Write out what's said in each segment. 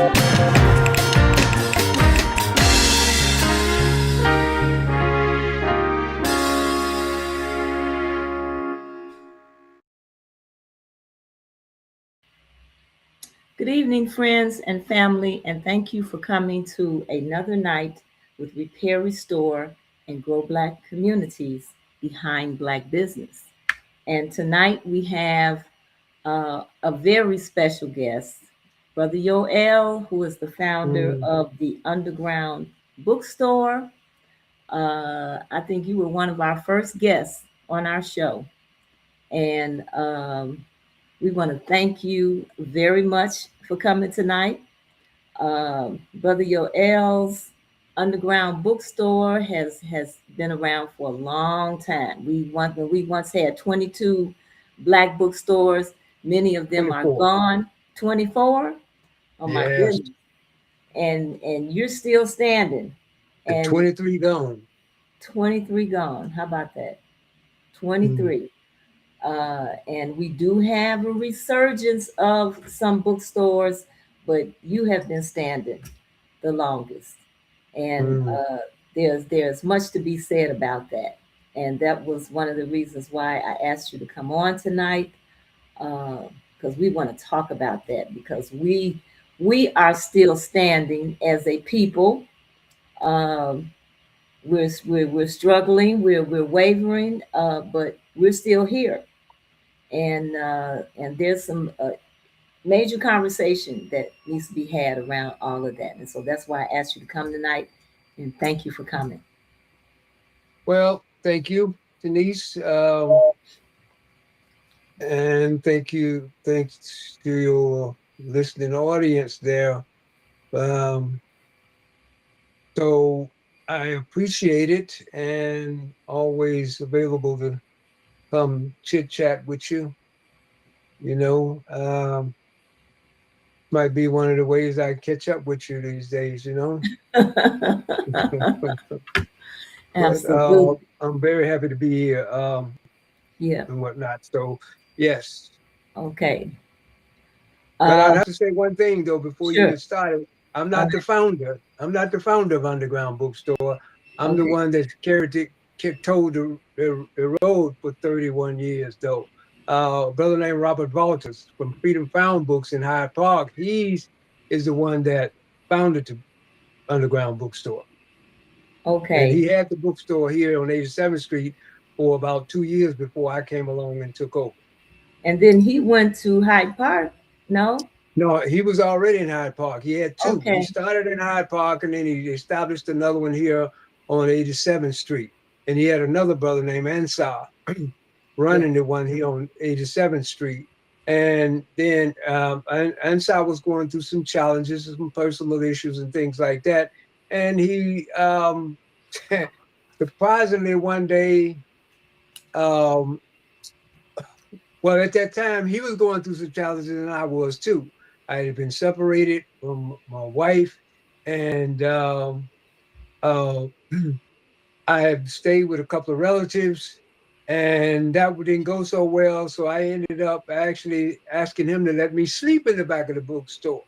Good evening, friends and family, and thank you for coming to another night with Repair, Restore, and Grow Black Communities Behind Black Business. And tonight we have a very special guest, Brother Yoel, who is the founder Mm. of the Underground Bookstore. I think you were one of our first guests on our show. And we want to thank you very much for coming tonight. Brother Yoel's underground bookstore has been around for a long time. We once had 22 black bookstores. Many of them are 24. gone. 24. Oh my Yes. goodness! And you're still standing. And And 23 gone. 23 gone. How about that? Mm. 23. And we do have a resurgence of some bookstores, but you have been standing the longest. And Mm. there's much to be said about that. And that was one of the reasons why I asked you to come on tonight, because we want to talk about that because we are still standing as a people. Um, we're struggling, we're wavering, but we're still here, and there's some major conversation that needs to be had around all of that. And so that's why I asked you to come tonight. And thank you for coming. Well, thank you, Denise. And thanks to your listening audience there. Um, so I appreciate it and always available to come chit chat with you. You know, might be one of the ways I catch up with you these days, But Absolutely. I'm very happy to be here, Yeah. and whatnot. So, yes. Okay. But I'd Uh, have to say one thing though before you sure. get started. I'm All not the right. founder. I'm not the founder of Underground Bookstore. I'm the Okay. one that carried it, towed the road for 31 years though. A brother named Robert Walters from Freedom Found Books in Hyde Park. Is the one that founded the Underground Bookstore. And Okay. he had the bookstore here on 87th Street for about 2 years before I came along and took over. And then he went to Hyde Park. No. No, he was already in Hyde Park. He had two. He Okay. started in Hyde Park and then he established another one here on 87th Street. And he had another brother named Ansar Yeah. running the one here on 87th Street. And then Ansar was going through some challenges, some personal issues and things like that. And he, surprisingly, one day, um, well, at that time, he was going through some challenges, and I was too. I had been separated from my wife, and uh, I had stayed with a couple of relatives, and that didn't go so well. So I ended up actually asking him to let me sleep in the back of the bookstore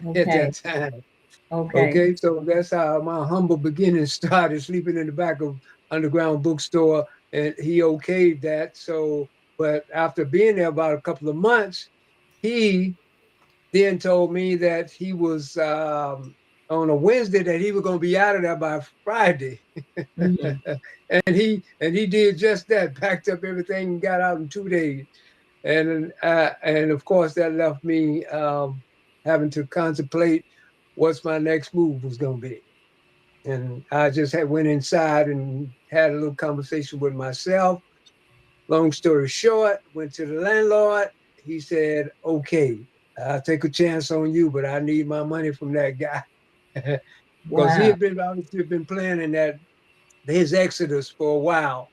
at Okay. that time. Okay. Okay, so that's how my humble beginnings started, sleeping in the back of Underground Bookstore, and he okayed that. So, but after being there about a couple of months, he then told me that he was on a Wednesday that he was going to be out of there by Friday, Hmm. and he did just that, packed up everything and got out in 2 days, and of course that left me having to contemplate what's my next move was going to be. And I just had went inside and had a little conversation with myself. Long story short, went to the landlord. He said, "Okay, I'll take a chance on you, but I need my money from that guy." Because he Wow. had been obviously been planning that his exodus for a while,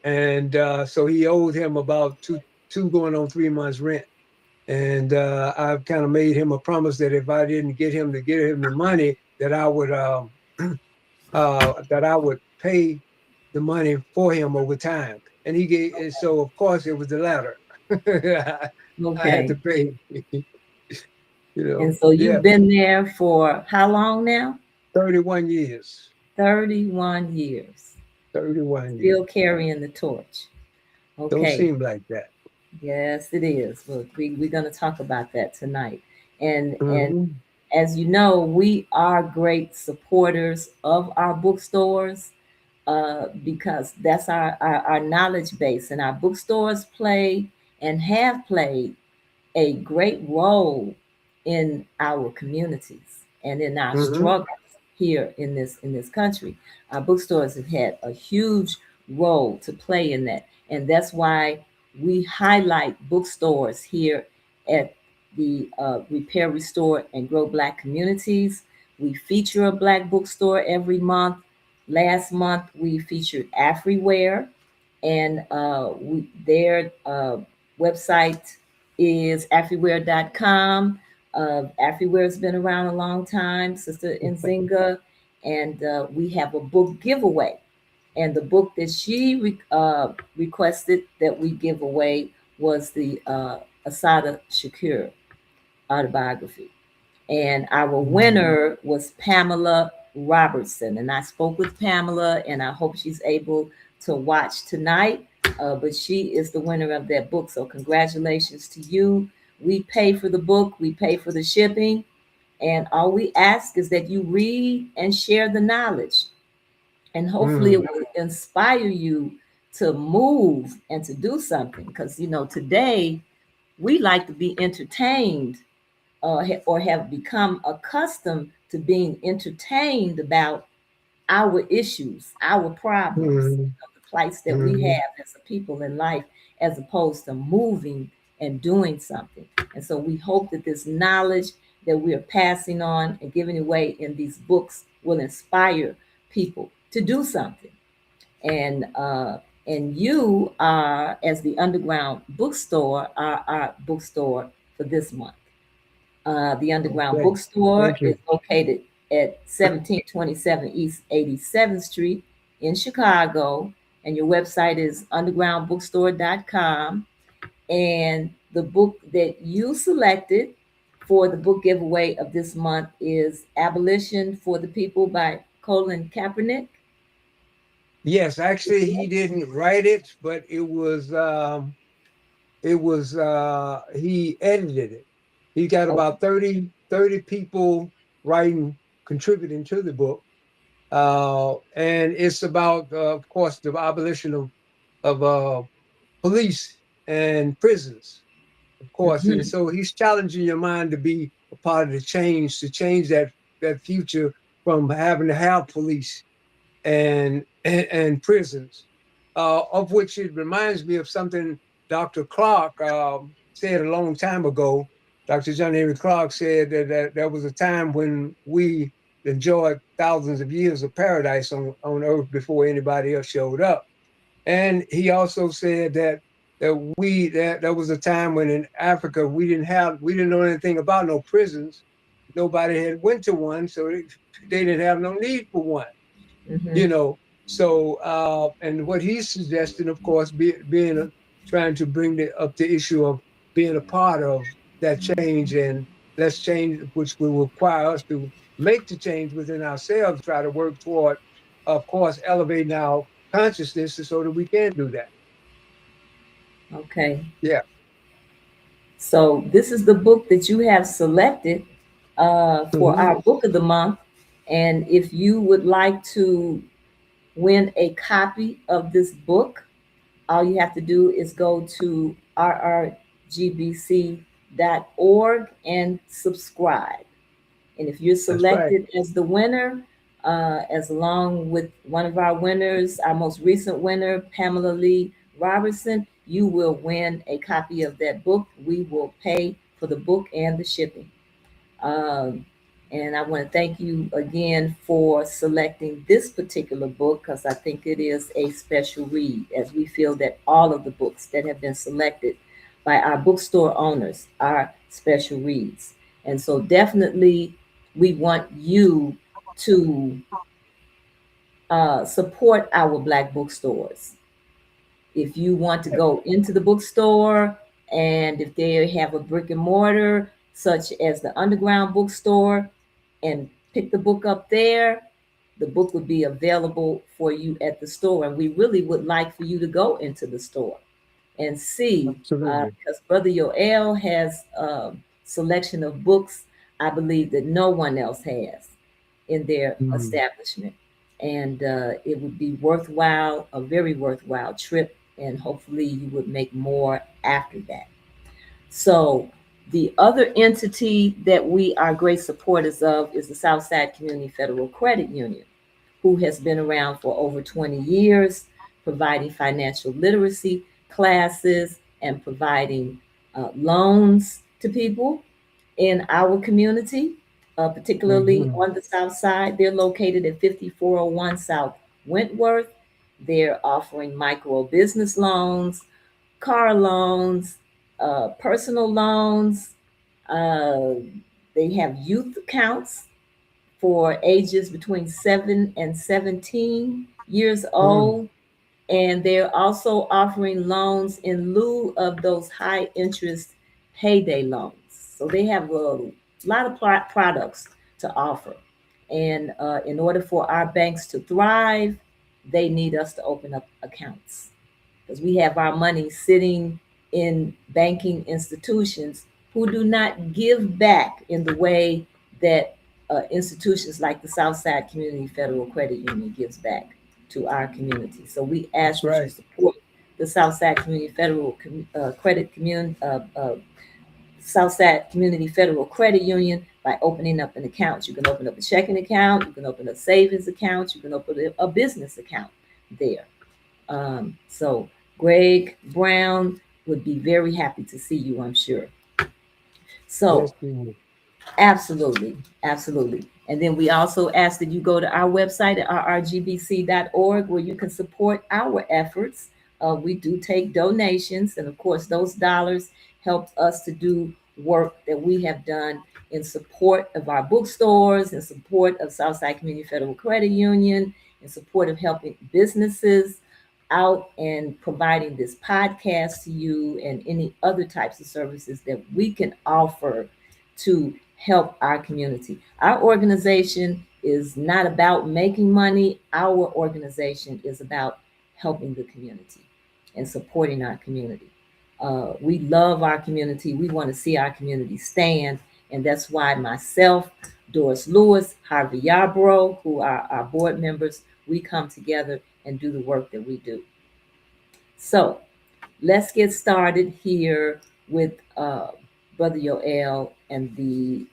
and so he owed him about two going on 3 months rent. And I've kind of made him a promise that if I didn't get him the money, that I would pay the money for him over time. And he gave, and so of course it was the latter. I had Okay. to pay. You know, And so yeah, you've been there for how long now? 31 years. 31 years. 31 Still years. carrying the torch. Don't Okay. seem like that. Yes, it is. Well, we're going to talk about that tonight. And Hmm. as you know, we are great supporters of our bookstores because that's our knowledge base. And our bookstores play and have played a great role in our communities and in our Hmm. struggles here in this country. Our bookstores have had a huge role to play in that, and that's why we highlight bookstores here at the Repair, Restore, and Grow Black Communities. We feature a Black bookstore every month. Last month we featured Afriware, and their website is afriware.com. Afriware has been around a long time, Sister Nzinga, and we have a book giveaway. And the book that she requested that we give away was the Asada Shakur autobiography. And our winner was Pamela Robertson. And I spoke with Pamela, and I hope she's able to watch tonight. But she is the winner of that book. So, congratulations to you. We pay for the book, we pay for the shipping. And all we ask is that you read and share the knowledge. And hopefully, it Mm. will inspire you to move and to do something. Because, today we like to be entertained or have become accustomed to being entertained about our issues, our problems, Mm. the plights that we Mm. have as a people in life, as opposed to moving and doing something. And so we hope that this knowledge that we are passing on and giving away in these books will inspire people to do something. And you are, as the Underground Bookstore, are our bookstore for this month. The Underground Okay. Bookstore Thank is you. located at 1727 East 87th Street in Chicago. And your website is undergroundbookstore.com. And the book that you selected for the book giveaway of this month is Abolition for the People by Colin Kaepernick. Yes, actually, he didn't write it, but he edited it. He got Oh, about 30 people writing, contributing to the book. And it's about, of course, the abolition of police and prisons, of course. And mhm, so he's challenging your mind to be a part of the change, to change that future from having to have police and prisons, of which it reminds me of something Dr. Clark said a long time ago. Dr. John Henry Clark said that there was a time when we enjoyed thousands of years of paradise on earth before anybody else showed up. And he also said that there was a time when in Africa we didn't know anything about no prisons. Nobody had went to one, so they didn't have no need for one, you mhm. know. So and what he's suggesting, of course, trying to bring up the issue of being a part of that change, and let's change, which will require us to make the change within ourselves, try to work toward, of course, elevating our consciousness so that we can do that. Okay. Yeah. So this is the book that you have selected for Hmm. our book of the month. And if you would like to win a copy of this book, all you have to do is go to rrgbc.org and subscribe. And if you're That's right. selected as the winner, as along with one of our winners, our most recent winner, Pamela Lee Robertson, you will win a copy of that book. We will pay for the book and the shipping. Um, and I want to thank you again for selecting this particular book because I think it is a special read, as we feel that all of the books that have been selected by our bookstore owners are special reads. And so, definitely, we want you to support our Black bookstores. If you want to go into the bookstore and if they have a brick and mortar, such as the Underground Bookstore, and pick the book up there, the book would be available for you at the store. And we really would like for you to go into the store and see, Absolutely. because Brother Yoel has a selection of books I believe that no one else has in their Mm. establishment. And it would be worthwhile, a very worthwhile trip, and hopefully you would make more after that. So the other entity that we are great supporters of is the Southside Community Federal Credit Union, who has been around for over 20 years, providing financial literacy classes and providing loans to people in our community, particularly Hmm. on the South Side. They're located at 5401 South Wentworth. They're offering micro business loans, car loans, personal loans. Uh, they have youth accounts for ages between 7 and 17 years Mm. old. And they're also offering loans in lieu of those high interest payday loans. So they have a lot of products to offer. And in order for our banks to thrive, they need us to open up accounts because we have our money sitting in banking institutions who do not give back in the way that institutions like the Southside Community Federal Credit Union gives back to our community. So we That's ask that you right. support the Southside Community Federal Credit Community, Southside Community Federal Credit Union by opening up an account. You can open up a checking account, you can open a savings account, you can open a business account there. So Greg Brown would be very happy to see you, I'm sure. Yes, So we will. absolutely, absolutely. And then we also ask that you go to our website at rrgbc.org where you can support our efforts. We do take donations, and of course, those dollars help us to do work that we have done in support of our bookstores, in support of Southside Community Federal Credit Union, in support of helping businesses out and providing this podcast to you and any other types of services that we can offer to help our community. Our organization is not about making money. Our organization is about helping the community and supporting our community. We love our community. We want to see our community stand. And that's why myself, Doris Lewis, Harvey Yarbrough, who are our board members, we come together and do the work that we do. So let's get started here with Brother Yoel and the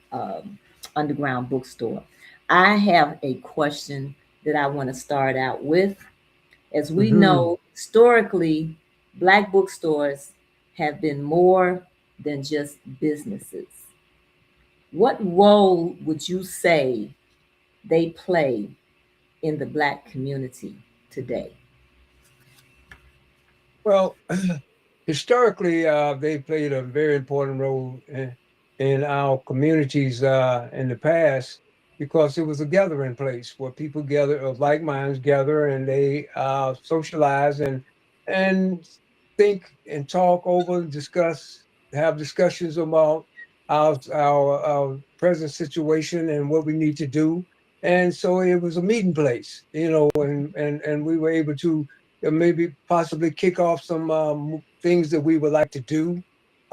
Underground Bookstore. I have a question that I want to start out with. As we Hmm. know, historically, Black bookstores have been more than just businesses. What role would you say they play in the Black community today? Well, historically, they played a very important role in our communities in the past because it was a gathering place where people gather of like minds gather and they socialize and think and talk over, discuss, have discussions about our present situation and what we need to do. And so it was a meeting place, and we were able to maybe possibly kick off some things that we would like to do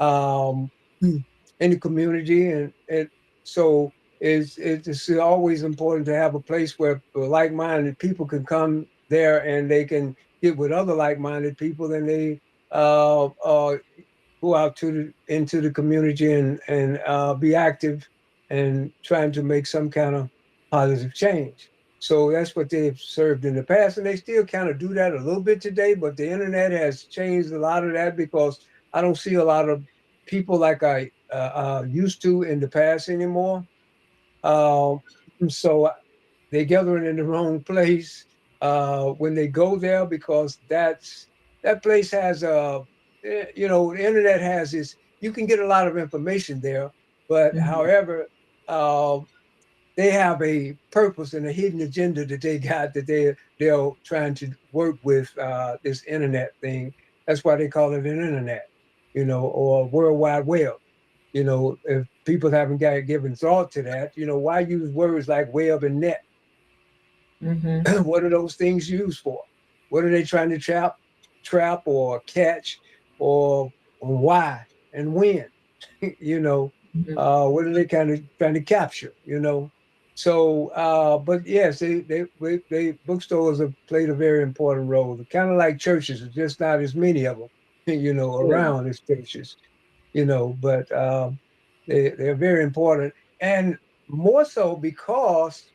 um, in the community, and so it's always important to have a place where like-minded people can come there and they can get with other like-minded people, and they go out into the community and be active and trying to make some kind of positive change. So that's what they've served in the past, and they still kind of do that a little bit today. But the internet has changed a lot of that because I don't see a lot of people like I used to in the past anymore. Um, so they gathering in the wrong place when they go there because that place has the internet has this. You can get a lot of information there, but Mhm. however, uh, they have a purpose and a hidden agenda that they got that they're trying to work with this internet thing. That's why they call it an internet, or World Wide Web. If people haven't got given thought to that, why use words like web and net? Mm-hmm. What are those things used for? What are they trying to trap or catch, or why and when? you know, Mm-hmm. what are they kind of trying to capture? So, but yes, they bookstores have played a very important role. Kind of like churches, it's just not as many of them, True. around as churches, but they're very important, and more so because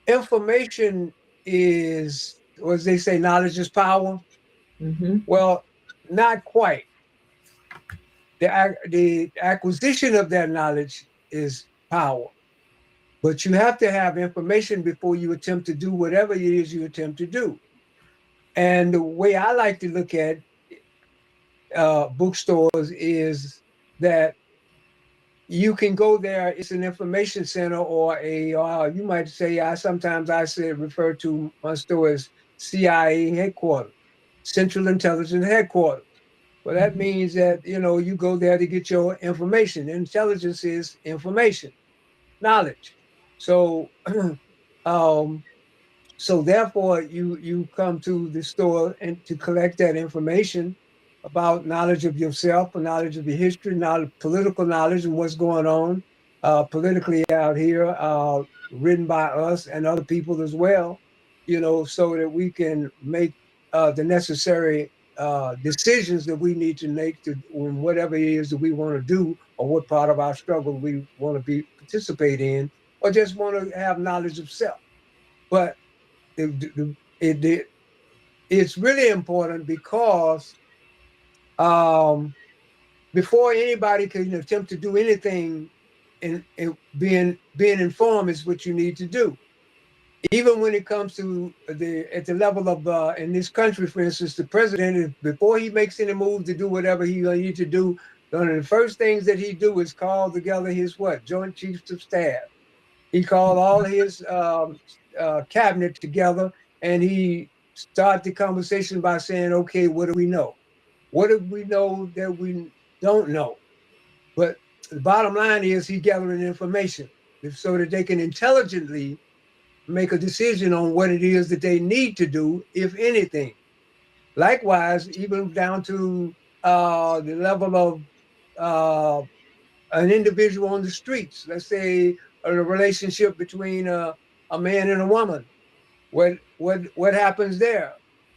information is, or as they say, knowledge is power. Mm-hmm. Well, not quite. The acquisition of that knowledge is power, but you have to have information before you attempt to do whatever it is you attempt to do. And the way I like to look at bookstores is that you can go there. It's an information center, or you might say, I say refer to my store as CIA headquarters, Central Intelligence Headquarters. Well, that Mm-hmm. means that you go there to get your information. Intelligence is information, knowledge. So, um, so therefore, you come to the store and to collect that information about knowledge of yourself, knowledge of your history, knowledge, political knowledge, and what's going on politically out here, written by us and other people as well. So that we can make the necessary decisions that we need to make to whatever it is that we want to do, or what part of our struggle we want to be participate in, or just want to have knowledge of self. But it it's really important because um, before anybody can attempt to do anything, in being informed is what you need to do. Even when it comes to the at the level of in this country, for instance, the president, before he makes any move to do whatever he needs to do, one of the first things that he do is call together his what Joint Chiefs of Staff. He called all his cabinet together, and he started the conversation by saying, "Okay, what do we know? What do we know that we don't know?" But the bottom line is he gathering information so that they can intelligently make a decision on what it is that they need to do, if anything. Likewise, even down to the level of uh, an individual on the streets. Let's say a relationship between a man and a woman. What happens there?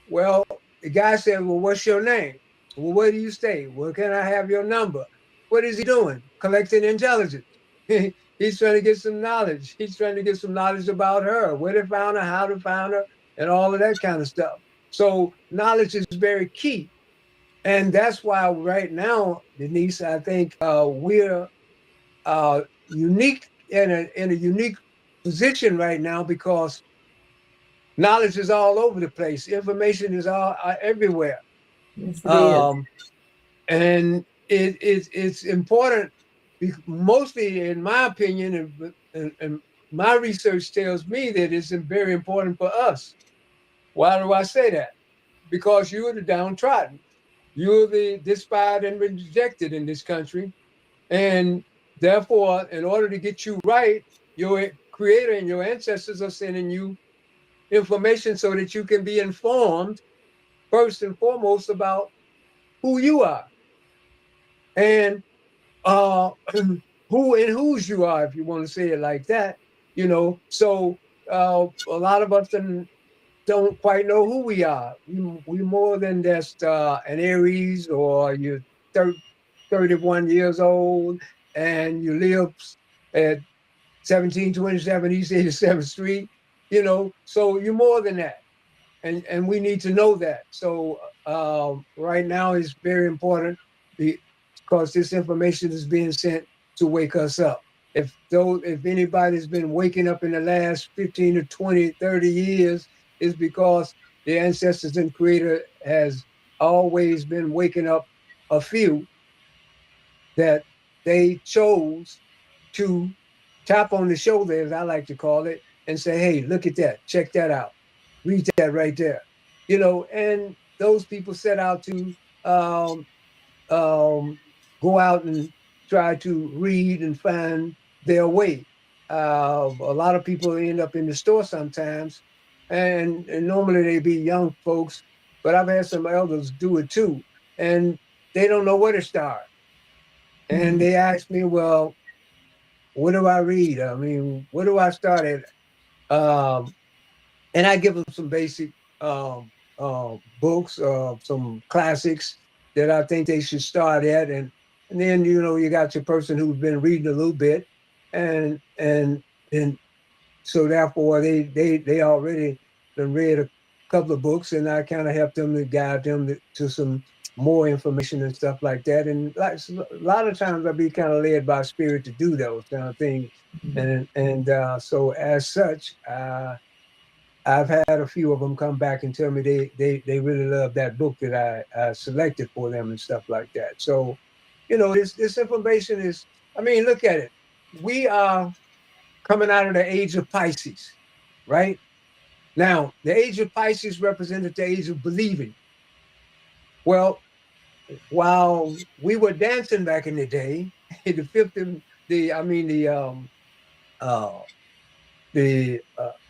Well, the guy said, "Well, what's your name? Well, where do you stay? Well, can I have your number?" What is he doing? Collecting intelligence. He's trying to get some knowledge. He's trying to get some knowledge about her, where they found her, how to find her, and all of that kind of stuff. So knowledge is very key. And that's why right now, Denise, I think we're unique in a unique position right now because knowledge is all over the place. Information is all everywhere, Yes, it is. um, and it's important. Mostly, in my opinion, and my research tells me that it's very important for us. Why do I say that? Because you're the downtrodden, you're the despised and rejected in this country, and therefore, in order to get you right, your creator and your ancestors are sending you information so that you can be informed first and foremost about who you are and uh, who and whose you are, if you want to say it like that. So a lot of us don't quite know who we are. We more than just an Aries, or you're 31 years old and you live at 1727 East 87th Street. So you're more than that, and we need to know that. So right now is very important because this information is being sent to wake us up. If anybody's been waking up in the last 15 to 20, 30 years, is because the ancestors and creator has always been waking up a few that they chose to tap on the shoulder, as I like to call it, and say, "Hey, look at that, check that out, read that right there." And those people set out to um, um, go out and try to read and find their way. A lot of people end up in the store sometimes, and normally they be young folks, but I've had some elders do it too, and they don't know where to start. And Mhm. they ask me, well, what do I read? I mean, where do I start at? Um, and I give them some basic books, some classics that I think they should start at, and then you got your person who's been reading a little bit, and so therefore they already done read a couple of books, and I kind of help them to guide them to some more information and stuff like that. And like a lot of times I be kind of led by spirit to do those kind of things, and so as such. I've had a few of them come back and tell me they really love that book that I selected for them and stuff like that. So, this information is. I mean, look at it. We are coming out of the age of Pisces, right? Now, the age of Pisces represented the age of believing. Well, while we were dancing back in the day, the fifth, the I mean uh,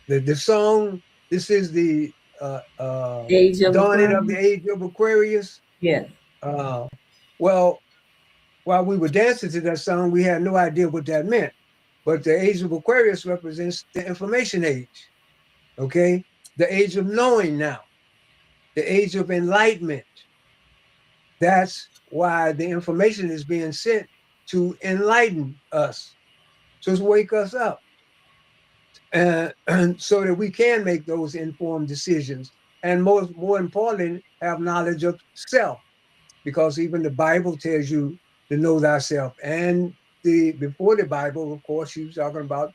the song. This is the uh, uh, Age of dawning of the Aquarius. age of Aquarius. Yes. Uh, well, while we were dancing to that song, we had no idea what that meant. But the age of Aquarius represents the information age. Okay, the age of knowing now, the age of enlightenment. That's why the information is being sent to enlighten us, to wake us up, and so that we can make those informed decisions, and more importantly, have knowledge of self, because even the Bible tells you to know thyself. And the before the Bible, of course, she was talking about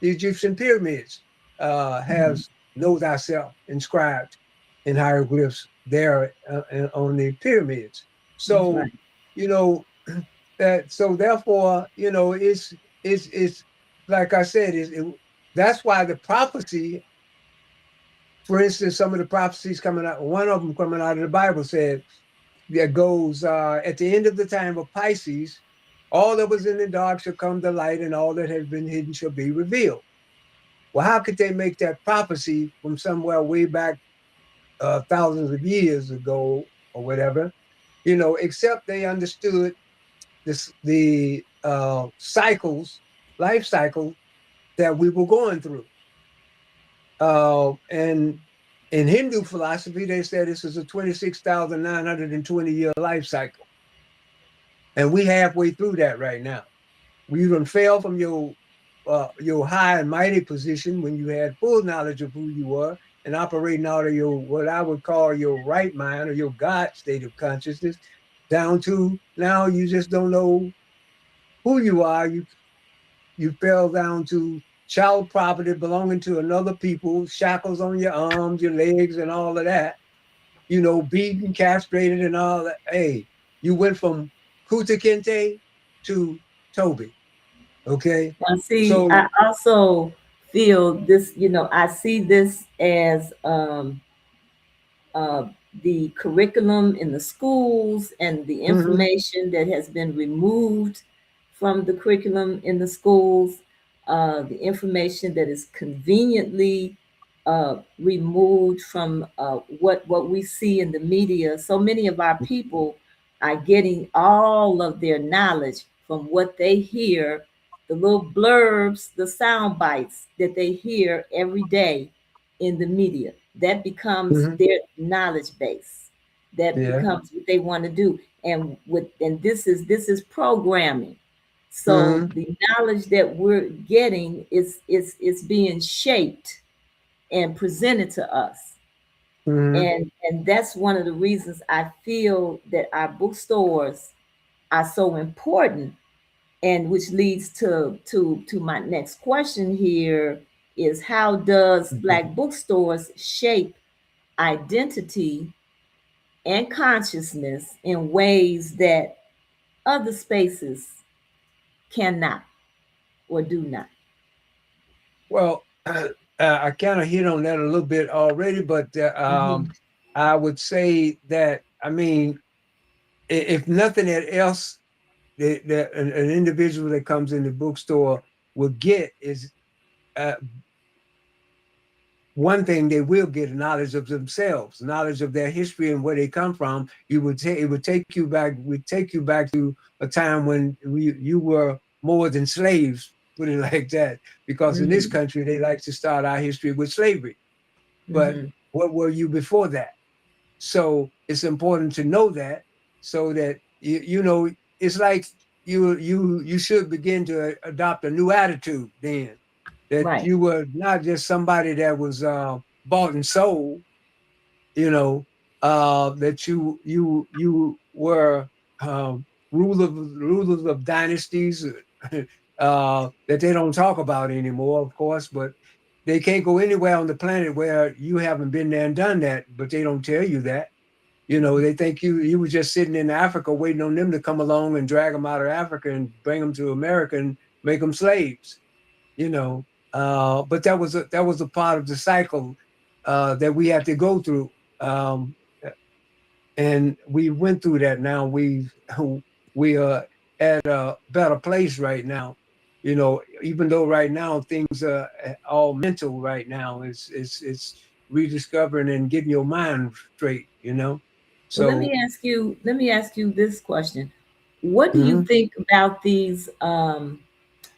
the Egyptian pyramids Mhm. has know thyself inscribed in hieroglyphs there on the pyramids. That's So right. you know that so therefore it's like I said that's why the prophecy, for instance, some of the prophecies coming out, one of them coming out of the Bible said that goes at the end of the time of Pisces, all that was in the dark shall come to light, and all that has been hidden shall be revealed. Well, how could they make that prophecy from somewhere way back thousands of years ago or whatever? Except they understood the cycles, life cycle that we were going through. And in Hindu philosophy, they said this is a 26,920-year life cycle. And we halfway through that right now. You done fell from your high and mighty position when you had full knowledge of who you were and operating out of your what I would call your right mind or your God state of consciousness, down to now you just don't know who you are. You fell down to child property belonging to another people, shackles on your arms, your legs, and all of that. Beaten, castrated, and all that. Hey, you went from Kuta Kinte to Toby. Okay, Now, see, so I also feel this, I see this as uh, the curriculum in the schools and the mm-hmm, information that has been removed from the curriculum in the schools, the information that is conveniently removed from what we see in the media. So many of our people are getting all of their knowledge from what they hear, the little blurbs, the sound bites that they hear every day in the media. That becomes mm-hmm, their knowledge base. That yeah, becomes what they want to do. And this is programming. So mm-hmm, the knowledge that we're getting is being shaped and presented to us. mm-hmm. And that's one of the reasons I feel that our bookstores are so important, and which leads to my next question here is, how does black bookstores shape identity and consciousness in ways that other spaces cannot or do not? Well, I kind of hit on that a little bit already, but Mhm. I would say that I mean, if nothing else, an individual that comes in the bookstore will get is uh, one thing they will get knowledge of themselves, knowledge of their history and where they come from. It would take you back would take you back to a time when you were more than slaves, put it like that. Because in this Mm-hmm. country they like to start our history with slavery. But Mm-hmm. what were you before that? So it's important to know that, so that you know it's like you should begin to adopt a new attitude then, that Right. you were not just somebody that was bought and sold, you know, that you were um, rulers of dynasties that they don't talk about anymore, of course, but they can't go anywhere on the planet where you haven't been there and done that, but they don't tell you that. They think you were just sitting in Africa waiting on them to come along and drag them out of Africa and bring them to America and make them slaves. You know, but that was a part of the cycle that we had to go through, um, and we went through that. Now we are at a better place right now. Even though right now things are all mental right now, it's rediscovering and getting your mind straight. Well, So. let me ask you this question. What do you Mhm, think about these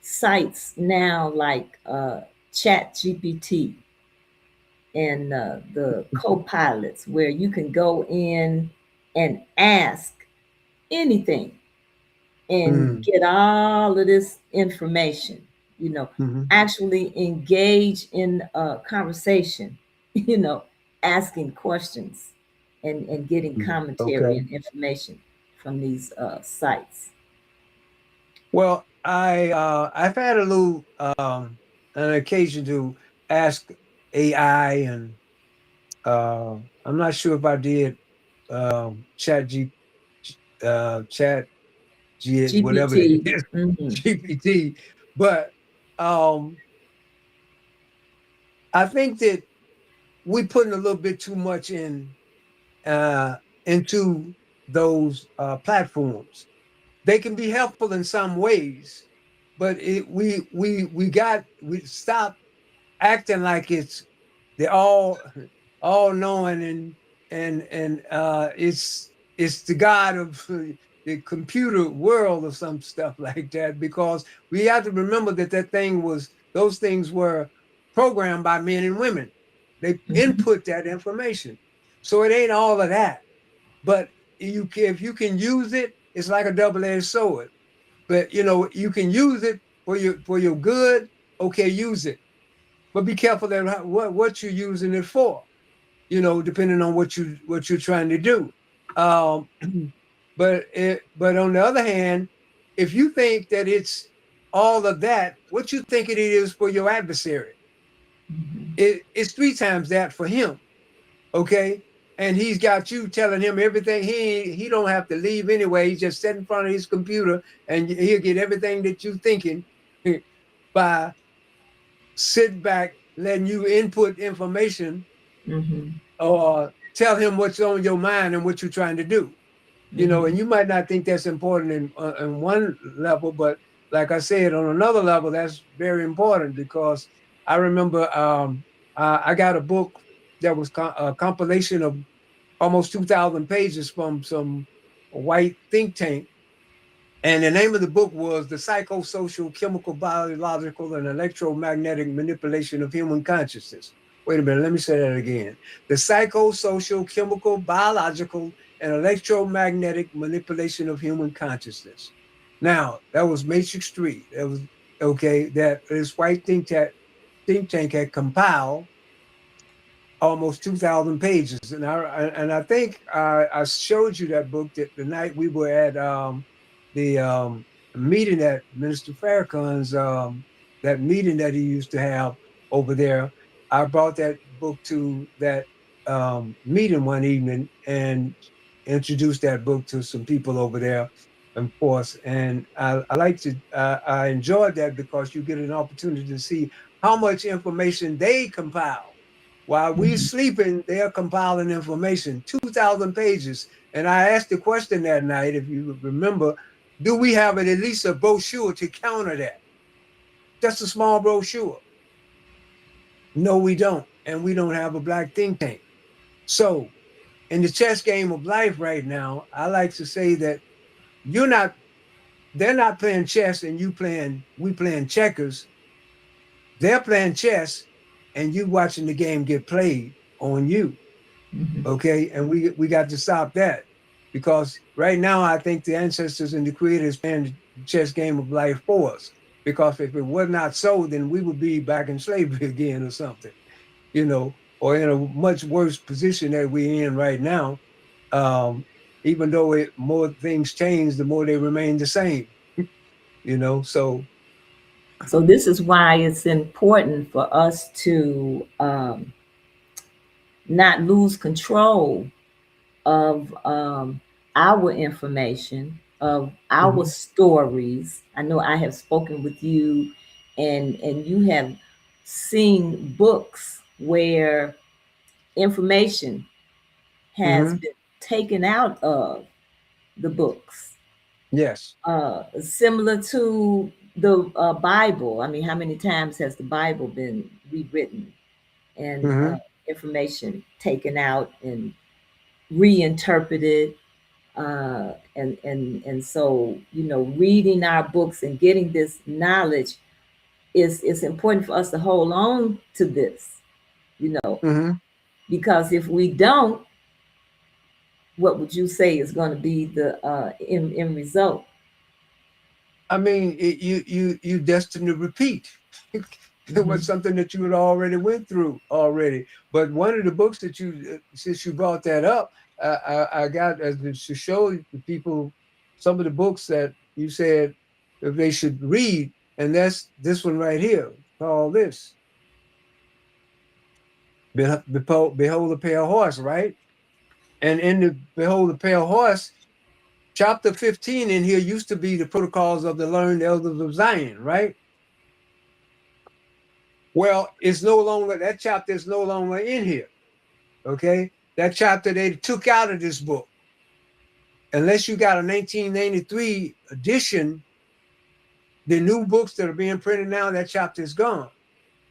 sites now, like Chat GPT and the co-pilots, where you can go in and ask anything and mhm, get all of this information, you know, mhm, actually engage in a conversation, you know, asking questions and getting mhm. commentary Okay. and information from these sites. Well, I've had a little an occasion to ask AI, and I'm not sure if I did chat G whatever it GPT. is, Hmm. GPT. But um I think that we putting a little bit too much uh into those platforms. They can be helpful in some ways, but we stop acting like they're all knowing, and it's the god of the computer world or some stuff like that, because we have to remember that those things were programmed by men and women. They Hmm. input that information, so it ain't all of that. But if you can use it, it's like a double-edged sword. But you can use it for your good. Okay, use it, but be careful that what you're using it for. Depending on what you're trying to do. Um, but on the other hand, if you think that it's all of that, what you think it is for your adversary, it's three times that for him. Okay. And he's got you telling him everything. He don't have to leave anyway. He just sit in front of his computer and he'll get everything that you're thinking by sitting back, letting you input information, Hmm. or tell him what's on your mind and what you're trying to do. And Hmm. you might not think that's important in one level, but like I said, on another level, that's very important, because I remember I got a book that was a compilation of almost 2,000 pages from some white think tank. And the name of the book was The Psychosocial, Chemical, Biological, and Electromagnetic Manipulation of Human Consciousness. Wait a minute, let me say that again. The Psychosocial, Chemical, Biological, and Electromagnetic Manipulation of Human Consciousness. Now, that was Matrix 3. That was okay, that this white think tank had compiled almost 2,000 pages. And I think I showed you that book that the night we were at the meeting at Minister Farrakhan's, that meeting that he used to have over there. I brought that book to that meeting one evening and introduced that book to some people over there, of course. And I like to, I enjoyed that because you get an opportunity to see how much information they compile. While we Hmm. sleeping, they're compiling information, 2,000 pages. And I asked the question that night, if you remember, Do we have at least a brochure to counter that? Just a small brochure. No, we don't. And we don't have a black think tank. So in the chess game of life right now, I like to say that you're not, they're not playing chess and we playing checkers. They're playing chess and you watching the game get played on you. Mhm. Okay. And we got to stop that because right now I think the ancestors and the creators playing the chess game of life for us. Because if it was not so, then we would be back in slavery again or something, or in a much worse position that we're in right now. Um, Even though more things change, the more they remain the same, So, So this is why it's important for us to not lose control of our information, of our mhm, stories. I know I have spoken with you, and you have seen books where information has mhm, been taken out of the books, yes, similar to the Bible. I mean, how many times has the Bible been rewritten and mhm, information taken out and reinterpreted? And so, reading our books and getting this knowledge is important for us to hold on to this, you know, mhm. because if we don't, what would you say is going to be the end result? I mean, you destined to repeat. It was Hmm. something that you had already went through already. But one of the books that since you brought that up, I got as to show the people some of the books that you said that they should read, and that's this one right here called this Behold the Pale Horse, right? And in the Behold the Pale Horse, chapter 15 in here used to be the protocols of the learned elders of Zion, right? Well, it's no longer, that chapter is no longer in here. Okay. That chapter they took out of this book. Unless you got a 1993 edition, the new books that are being printed now, that chapter is gone.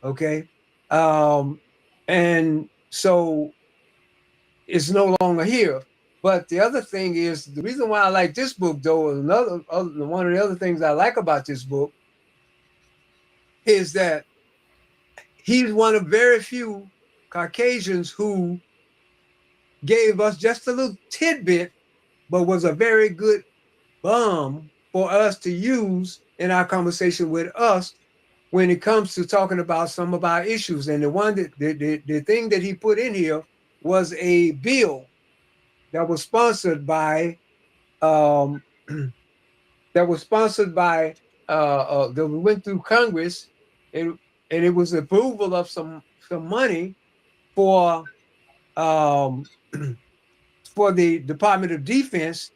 Okay. Um, and so it's no longer here. But the other thing is the reason why I like this book, though, one of the other things I like about this book is that he's one of very few Caucasians who gave us just a little tidbit, but was a very good bomb for us to use in our conversation with us when it comes to talking about some of our issues. And the one that the thing that he put in here was a bill that was sponsored by um, that was sponsored by that went through Congress, and and it was approval of some money for um, for the Department of Defense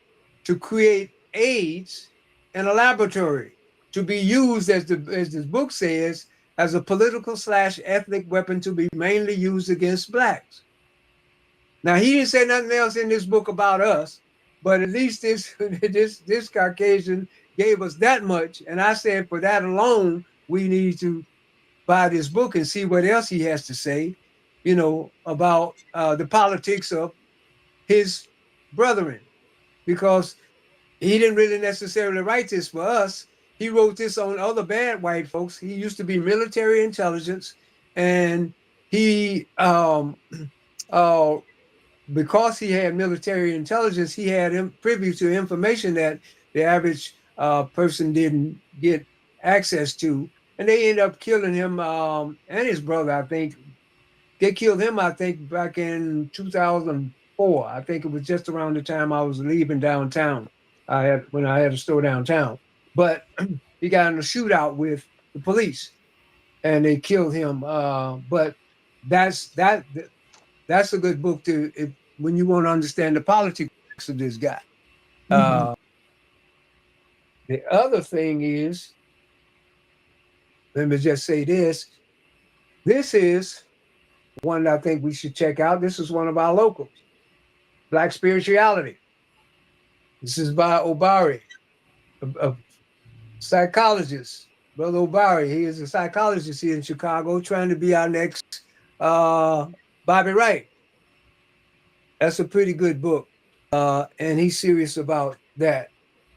to create AIDS in a laboratory to be used, as this book says, as a political slash ethnic weapon to be mainly used against blacks. Now he didn't say nothing else in this book about us, but at least this this Caucasian gave us that much, and I said for that alone we need to buy this book and see what else he has to say, about the politics of his brethren, because he didn't really necessarily write this for us. He wrote this on other bad white folks. He used to be military intelligence, and he uh, because he had military intelligence, he had privy to information that the average person didn't get access to, and they ended up killing him and his brother. I think they killed him, I think, back in 2004. I think it was just around the time I was leaving downtown. When I had a store downtown. But he got in a shootout with the police and they killed him. But that's that that's a good book to when you want to understand the politics of this guy. Hmm. Uh, the other thing is, let me just say this. This is one that I think we should check out. This is one of our locals, Black Spirituality. This is by Obari. a psychologist, Brother O'Barry. He is a psychologist here in Chicago, trying to be our next uh, Bobby Wright. That's a pretty good book, and he's serious about that.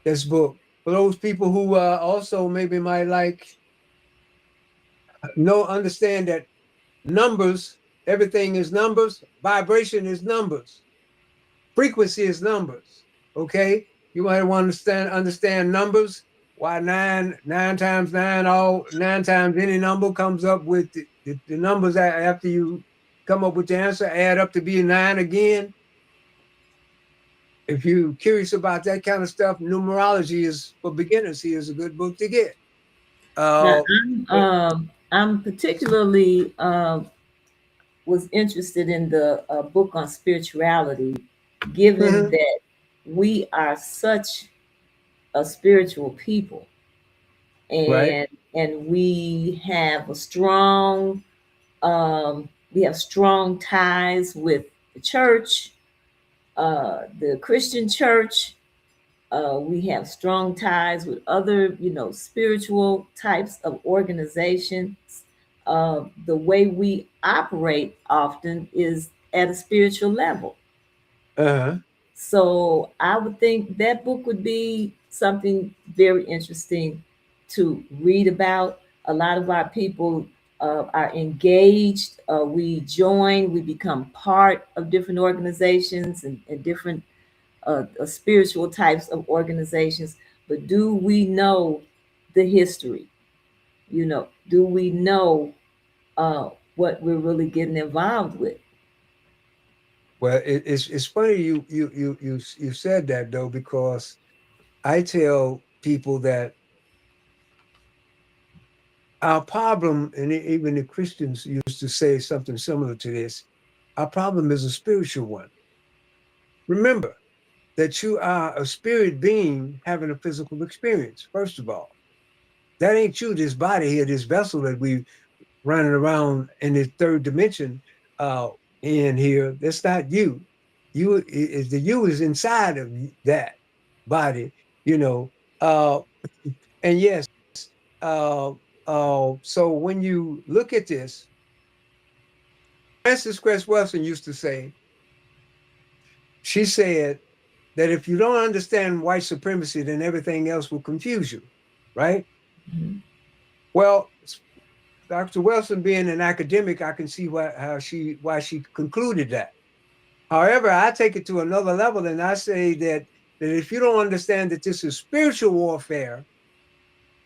This book for those people who also maybe might like know understand that numbers, everything is numbers, vibration is numbers, frequency is numbers. Okay, you might want to understand numbers. Why nine times nine, all nine times any number comes up with the numbers after you come up with the answer add up to be nine again. If you're curious about that kind of stuff, numerology is for beginners. Here is a good book to get. Now, Uh, but I'm particularly was interested in the book on spirituality, given mhm, that we are such a spiritual people, right, and we have strong ties with the church, the Christian church. We have strong ties with other, spiritual types of organizations. The way we operate often is at a spiritual level. uh-huh. So I would think that book would be something very interesting to read about. A lot of our people are engaged. We become part of different organizations and different spiritual types of organizations. But do we know the history? Do we know what we're really getting involved with? Well, it's funny you said that though, because I tell people that our problem, and even the Christians used to say something similar to this, our problem is a spiritual one. Remember that you are a spirit being having a physical experience, first of all. That ain't you, this body here, this vessel that we running around in this third dimension uh in here. That's not you. You is the you is inside of that body, you know. And yes, uh so when you look at this, Frances Cress Welsing used to say, she said that if you don't understand white supremacy, then everything else will confuse you, right? Mhm. Well, Dr. Wilson being an academic, I can see why she concluded that. However, I take it to another level and I say that if you don't understand that this is spiritual warfare,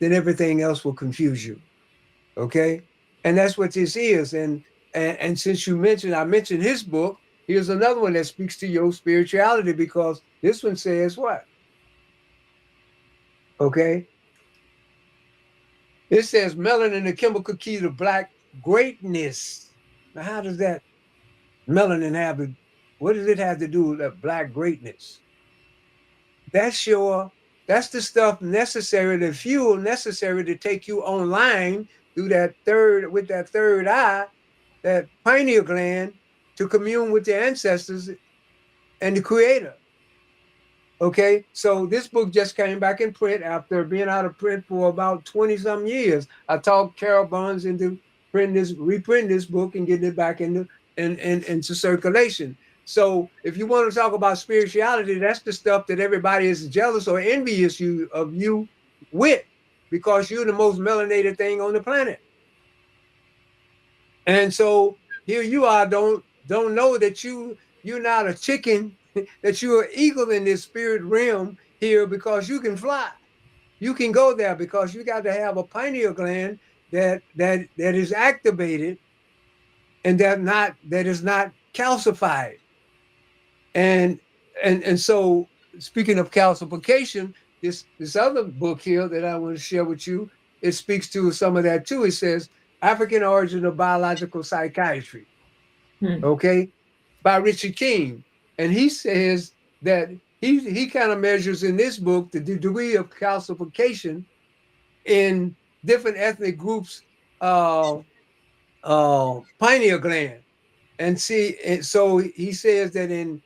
then everything else will confuse you. Okay? And that's what this is. And since I mentioned his book, here's another one that speaks to your spirituality, because this one says what? Okay? It says melanin, the chemical key to black greatness. Now, how does that melanin what does it have to do with that black greatness? That's your that's the stuff necessary, the fuel necessary to take you online through that third eye, that pineal gland, to commune with the ancestors and the creator. Okay, so this book just came back in print after being out of print for about 20 some years. I talked Carol Barnes into reprint this book and getting it back into circulation. So if you want to talk about spirituality, that's the stuff that everybody is jealous or envious of you with, because you're the most melanated thing on the planet. And so here you are, don't know that you're not a chicken, that you're an eagle in this spirit realm here, because you can fly. You can go there because you got to have a pineal gland that is activated, and that is not calcified. And so, speaking of calcification, this other book here that I want to share with you, it speaks to some of that too. It says African Origin of Biological Psychiatry, Hmm. okay, by Richard King. And he says that he kind of measures in this book the degree of calcification in different ethnic groups, uh, pineal gland. And see, and so he says that in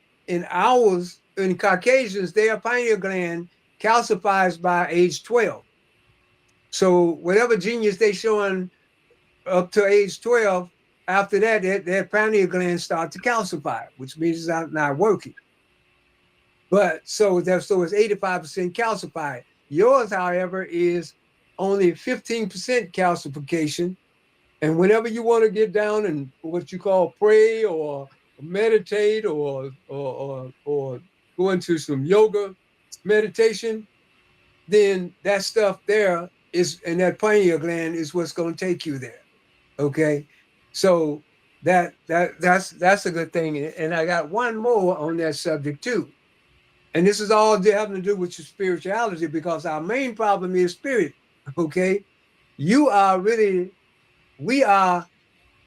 Caucasians, their pineal gland calcifies by age 12. So whatever genius they showing up to age 12, after that, their pineal glands start to calcify, which means it's not working. But so it's 85% calcified. Yours, however, is only 15% calcification. And whenever you want to get down and what you call pray or meditate or go into some yoga meditation, then that stuff there is, and that pineal gland is what's going to take you there. Okay, so that's a good thing. And I got one more on that subject too. And this is all having to do with your spirituality, because our main problem is spirit. Okay, you are really, we are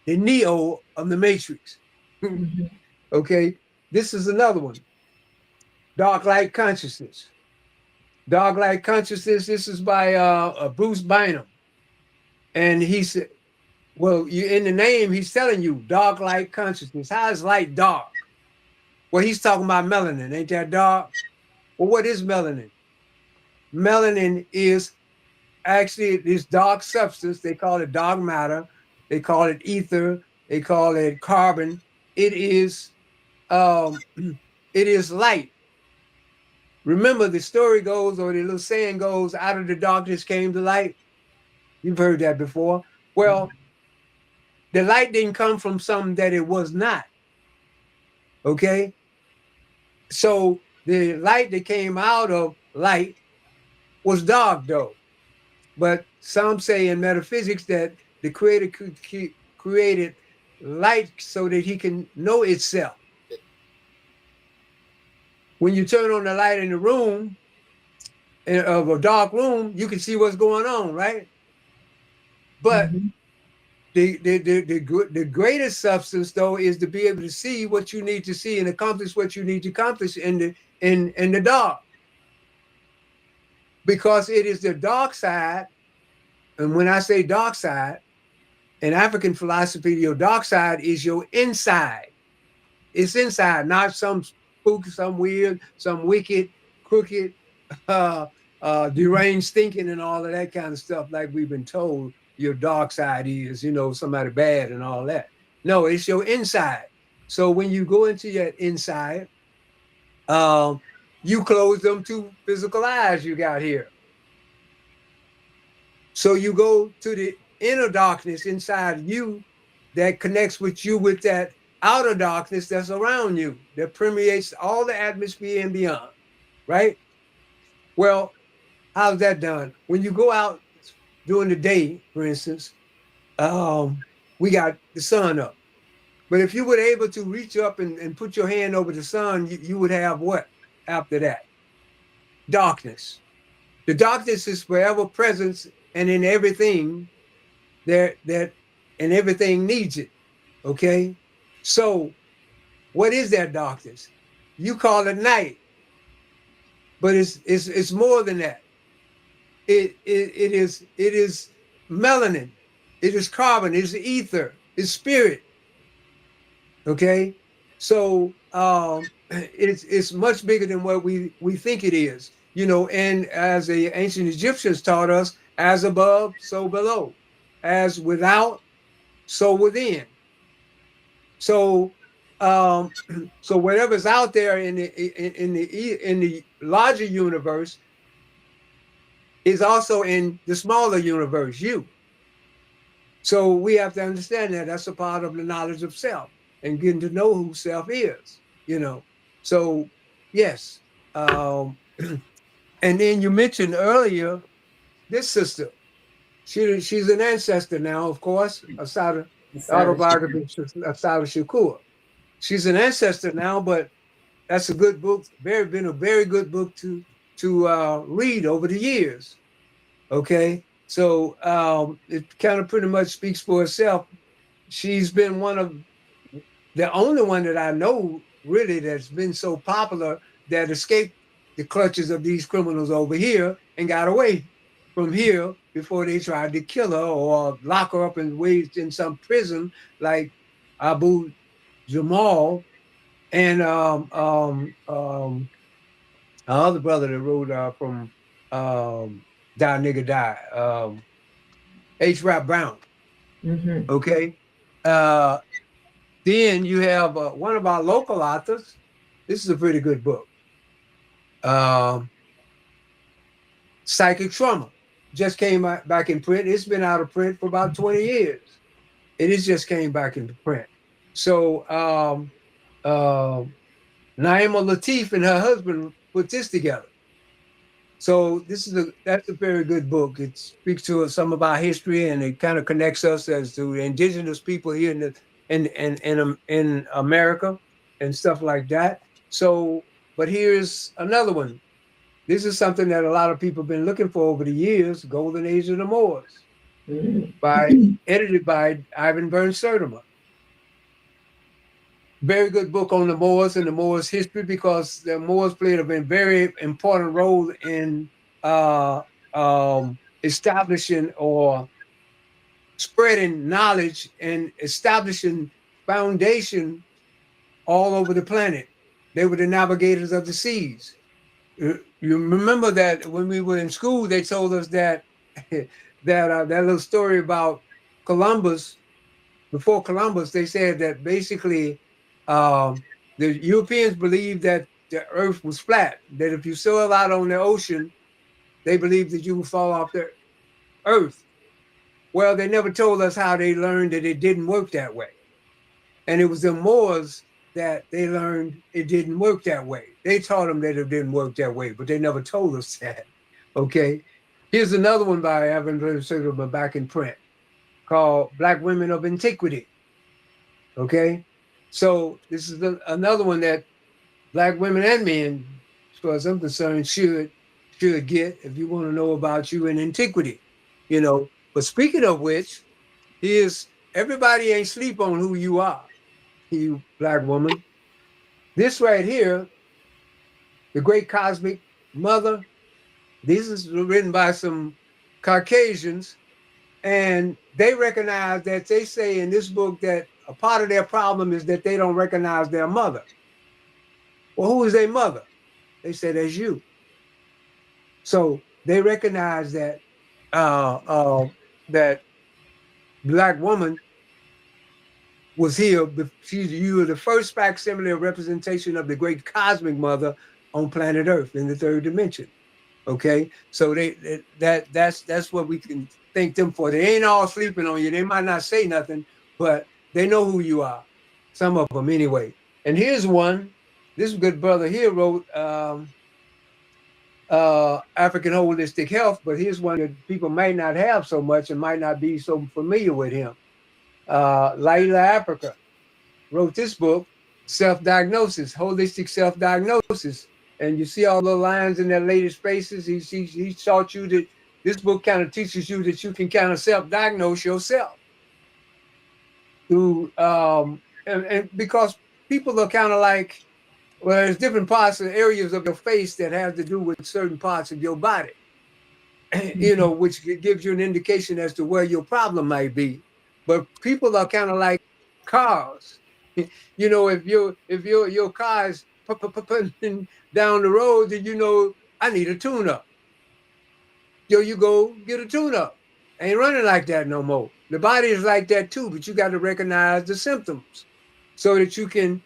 the Neo of the Matrix. Mm-hmm. Okay, this is another one. Dark light consciousness. Dark light consciousness. This is by Bruce Bynum, and he said, "Well, you in the name, he's telling you dark light consciousness. How is light dark? Well, he's talking about melanin. Ain't that dark? Well, what is melanin? Melanin is actually this dark substance. They call it dark matter. They call it ether. They call it carbon. It is um, it is light. Remember, the story goes, or the little saying goes, out of the darkness came the light. You've heard that before. Well, the light didn't come from something that it was not. Okay. So the light that came out of light was dark, though. But some say in metaphysics that the creator created light so that he can know itself. When you turn on the light in the room, of a dark room, you can see what's going on, right? But Mm-hmm. the greatest substance, though, is to be able to see what you need to see and accomplish what you need to accomplish in the dark, because it is the dark side. And when I say dark side, in African philosophy, your dark side is your inside. It's inside, not some spook, some weird, some wicked, crooked, uh, deranged thinking and all of that kind of stuff, like we've been told your dark side is, somebody bad and all that. No, it's your inside. So when you go into your inside, um, you close them two physical eyes you got here. So you go to the inner darkness inside you that connects with you with that outer darkness that's around you, that permeates all the atmosphere and beyond, right? Well, how's that done? When you go out during the day, for instance, we got the sun up. But if you were able to reach up and put your hand over the sun, you would have what after that? Darkness. The darkness is forever present and in everything that and everything needs it. Okay. So what is that darkness? You call it night, but it's more than that. It is melanin, it is carbon, it is ether, it's spirit. Okay. So it's much bigger than what we think it is, and as the ancient Egyptians taught us, as above, so below, as without, so within. So um, so whatever's out there in the larger universe is also in the smaller universe, you. So we have to understand that that's a part of the knowledge of self and getting to know who self is. So yes. Um, and then you mentioned earlier this sister. She's an ancestor now, of course, aside of Decided she autobiography of Sada Shakur. She's an ancestor now, but that's a good book. Been a very good book to read over the years. Okay, so it kind of pretty much speaks for itself. She's been one of the only one that I know really that's been so popular that escaped the clutches of these criminals over here and got away from here before they tried to kill her or lock her up and waged in some prison like Abu Jamal and Other brother that wrote from Die Nigga Die, H. Rap Brown. Mm-hmm. Okay. Uh, then you have one of our local authors. This is a pretty good book. Um, Psychic Trauma just came out, back in print. It's been out of print for about 20 years. It is just came back into print. So uh, Naima Latif and her husband put this together. So that's a very good book. It speaks to some of our history, and it kind of connects us as to indigenous people here in America and stuff like that. So, but here's another one. This is something that a lot of people have been looking for over the years: Golden Age of the Moors, by Mm-hmm. edited by Ivan Byrne Sertima. Very good book on the Moors and the Moors history, because the Moors played a very important role in uh, establishing or spreading knowledge and establishing foundation all over the planet. They were the navigators of the seas. You remember that when we were in school, they told us that that little story about Columbus. Before Columbus, they said that basically um, the Europeans believed that the Earth was flat. That if you sail out on the ocean, they believed that you would fall off the Earth. Well, they never told us how they learned that it didn't work that way. And it was the Moors that they learned it didn't work that way. They taught them that it didn't work that way, but they never told us that. Okay. Here's another one by Evan but back in print, called Black Women of Antiquity. Okay. So this is another one that Black women and men, as far as I'm concerned, should get if you want to know about you in antiquity. You know. But speaking of which, here's everybody ain't sleep on who you are, you Black woman. This right here, the great cosmic mother. This is written by some Caucasians, and they recognize that they say in this book that a part of their problem is that they don't recognize their mother. Well, who is their mother? They said, as you. So they recognize uh, uh, that Black woman was here. You were the first facsimile representation of the great cosmic mother on planet Earth in the third dimension. Okay, so that's what we can thank them for. They ain't all sleeping on you. They might not say nothing, but they know who you are. Some of them anyway. And here's one. This good brother here wrote African Holistic Health, but here's one that people may not have so much and might not be so familiar with him. Laila Africa wrote this book, Self Diagnosis, Holistic Self Diagnosis. And you see all the lines in that lady's spaces. He taught you that this book kind of teaches you that you can kind of self diagnose yourself through, and because people are kind of like, well, there's different parts and areas of your face that have to do with certain parts of your body. Which gives you an indication as to where your problem might be. But people are kind of like cars. If your car is down the road, then I need a tune up. You go get a tune up. Ain't running like that no more. The body is like that too, but you got to recognize the symptoms so that you can,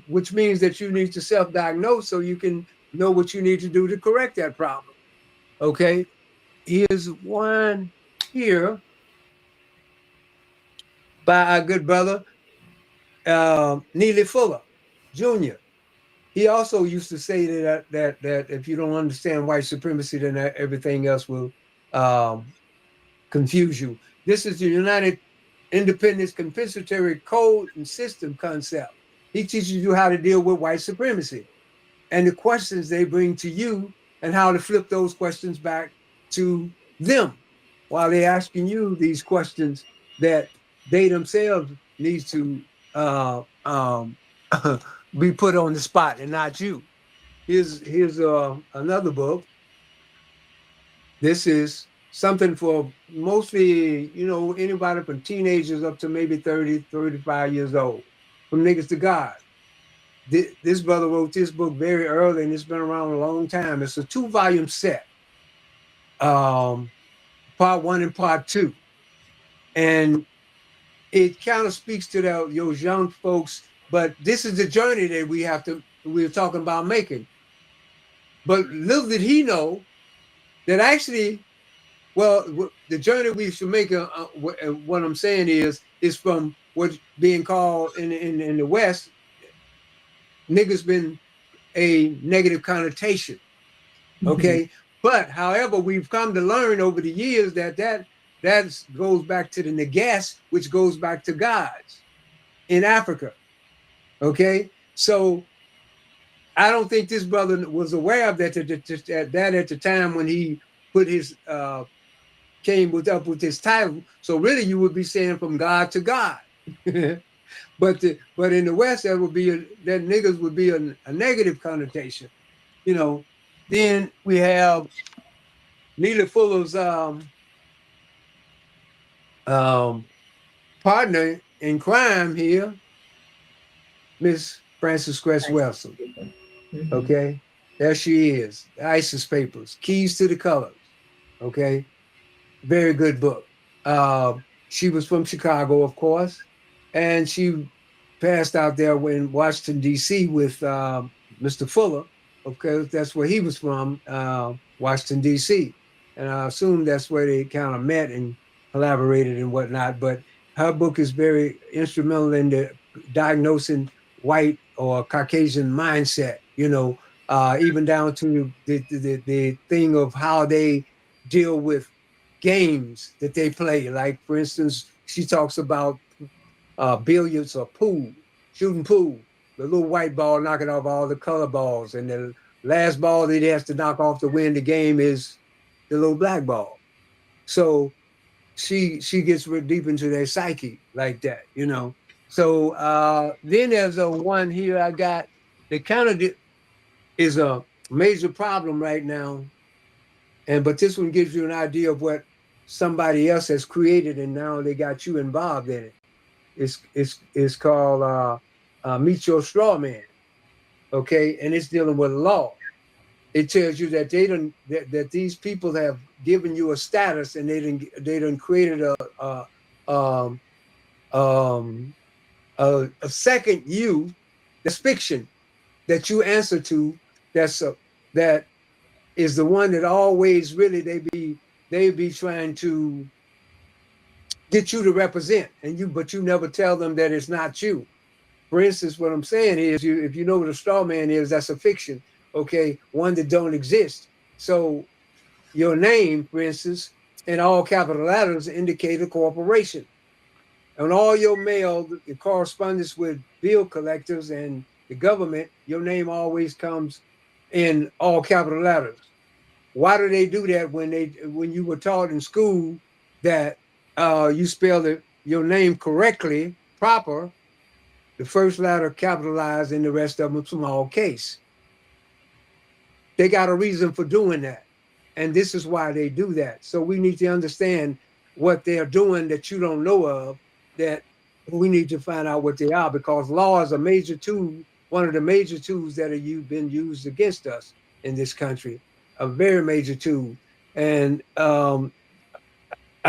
which means that you need to self-diagnose so you can know what you need to do to correct that problem. Okay, here's one here by our good brother, Neely Fuller Jr. He also used to say that if you don't understand white supremacy, then everything else will um, confuse you. This is the United Independence Compensatory Code and System concept. He teaches you how to deal with white supremacy and the questions they bring to you and how to flip those questions back to them while they're asking you these questions that they themselves need to be put on the spot and not you. Here's another book. This is something for mostly, anybody from teenagers up to maybe 30, 35 years old, from niggas to God. this brother wrote this book very early, and it's been around a long time. It's a 2-volume set, um, part one and part two, and it kind of speaks to those young folks. But this is the journey that we're talking about making. But little did he know that actually, well, the journey we should make. What I'm saying is from what's being called in the West, niggas been a negative connotation. Mhm. Okay, but however, we've come to learn over the years that goes back to the Negesh, which goes back to gods in Africa. Okay, so I don't think this brother was aware of that at the time when he put his up with this title. So really, you would be saying from God to God. But in the West, that niggas would be a negative connotation. You know. Then we have Neely Fuller's um, partner in crime here, Miss Frances Cress Nice. Welsing. Mhm. Okay, there she is. The ISIS Papers, Keys to the Colors. Okay, very good book. Uh, she was from Chicago, of course, and she passed out there in Washington D.C. with Mr. Fuller. Okay, that's where he was from, Washington D.C. And I assume that's where they kind of met and collaborated and whatnot. But her book is very instrumental in the diagnosing white or Caucasian mindset. Even down to the thing of how they deal with games that they play. Like, for instance, she talks about billiards or pool, shooting pool, the little white ball knocking off all the color balls. And the last ball that he has to knock off to win the game is the little black ball. So she gets real deep into their psyche like that. So then there's a one here I got that kind of is a major problem right now, but this one gives you an idea of what somebody else has created, and now they got you involved in it. It's called Meet Your Straw Man. Okay, and it's dealing with law. It tells you that that these people have given you a status, and they done created a um, um, a second you that's fiction that you answer to. That is the one that always really they be trying to get you to represent, but you never tell them that it's not you. For instance, what I'm saying is, if you know what a straw man is, that's a fiction, okay, one that don't exist. So your name, for instance, in all capital letters indicate a corporation. On all your mail, the correspondence with bill collectors and the government, your name always comes in all capital letters. Why do they do that when you were taught in school that you spell your name correctly, proper, the first letter capitalized and the rest of them small case? They got a reason for doing that. And this is why they do that. So we need to understand what they're doing that you don't know of, that we need to find out what they are, because law is a major tool, one of the major tools that have been used against us in this country, a very major tool. And I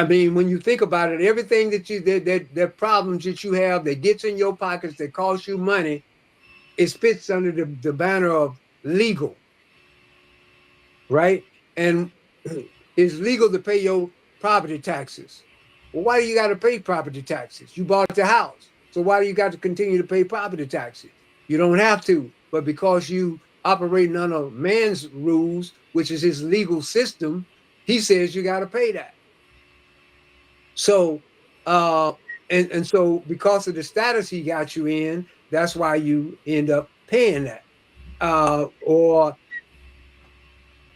mean, when you think about it, everything that problems that you have that gets in your pockets that costs you money, it fits under the banner of legal, right? And it's legal to pay your property taxes. Well, why do you got to pay property taxes? You bought the house. So why do you got to continue to pay property taxes? You don't have to, but because you operating under man's rules, which is his legal system, he says you got to pay that. So, uh, and so because of the status he got you in, that's why you end up paying that. Or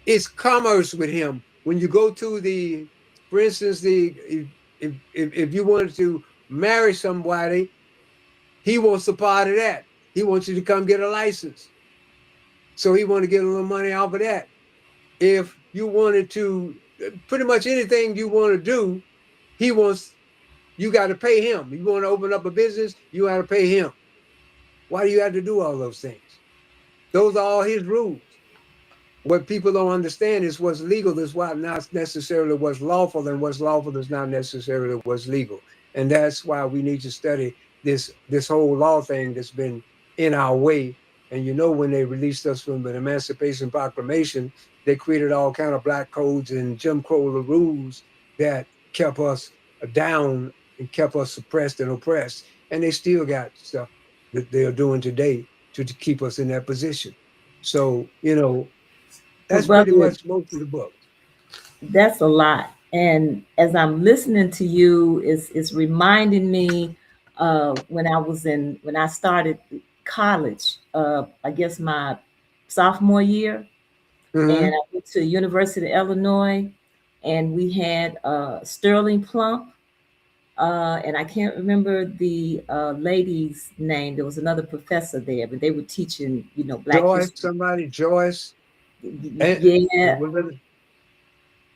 it's commerce with him. When you go to for instance, if you wanted to marry somebody, he wants a part of that. He wants you to come get a license. So he want to get a little money off of that. If you wanted to, pretty much anything you want to do, he wants, you got to pay him. You want to open up a business, you got to pay him. Why do you have to do all those things? Those are all his rules. What people don't understand is what's legal is what not necessarily what's lawful, and what's lawful is not necessarily what's legal. And that's why we need to study this whole law thing that's been in our way. And when they released us from the Emancipation Proclamation, they created all kind of black codes and Jim Crow rules that kept us down and kept us suppressed and oppressed. And they still got stuff that they are doing today to keep us in that position. So, But that's pretty brother, much most of the book. that's a lot. And as I'm listening to you, it's reminding me when when I started college, I guess my sophomore year, and Mm-hmm. I went to University of Illinois, and we had Sterling Plump, and I can't remember the lady's name. There was another professor there, but they were teaching, Black Joyce, history. somebody, Joyce, and Yeah.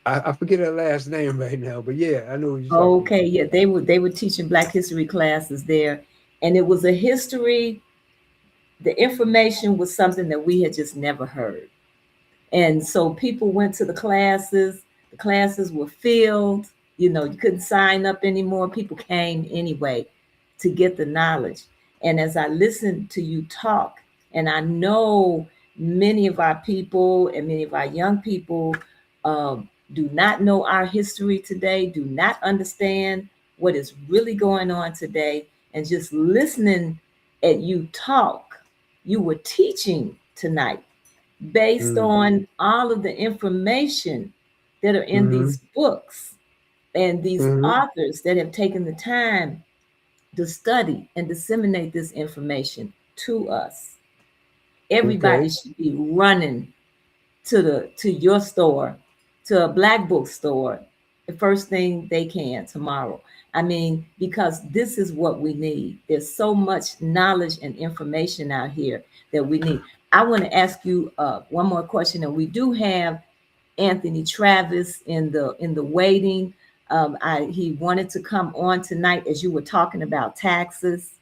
I forget her last name right now, but yeah, I know what you're talking Okay. about. Yeah, they were teaching Black history classes there, and it was a history. The information was something that we had just never heard. And so people went to the classes. The classes were filled. You couldn't sign up anymore. People came anyway to get the knowledge. And as I listened to you talk, and I know many of our people and many of our young people do not know our history today, do not understand what is really going on today. And just listening at you talk, you were teaching tonight based on all of the information that are in Mm-hmm. these books and these Mm-hmm. authors that have taken the time to study and disseminate this information to us. Everybody Okay. should be running to your store, to a black bookstore, the first thing they can tomorrow. I mean, because this is what we need. There's so much knowledge and information out here that we need. I want to ask you one more question, and we do have Anthony Travis in the waiting. He wanted to come on tonight as you were talking about taxes.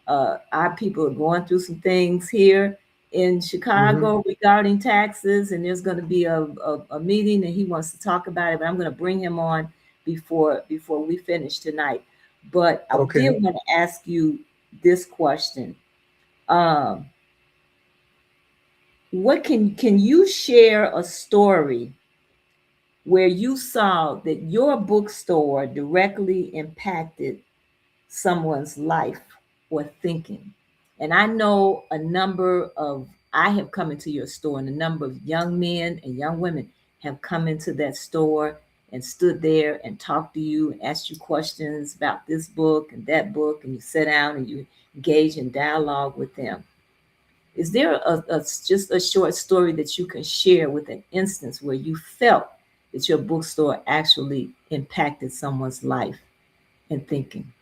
Our people are going through some things here in Mm-hmm. Chicago regarding taxes, and there's going to be a meeting, and he wants to talk about it. But I'm going to bring him on before we finish tonight. But I did Okay. want to ask you this question. Um, what can you share a story where you saw that your bookstore directly impacted someone's life or thinking? And I know I have come into your store, and a number of young men and young women have come into that store and stood there and talked to you and asked you questions about this book and that book, and you sit down and you engage in dialogue with them. Is there just a short story that you can share with an instance where you felt that your bookstore actually impacted someone's life and thinking?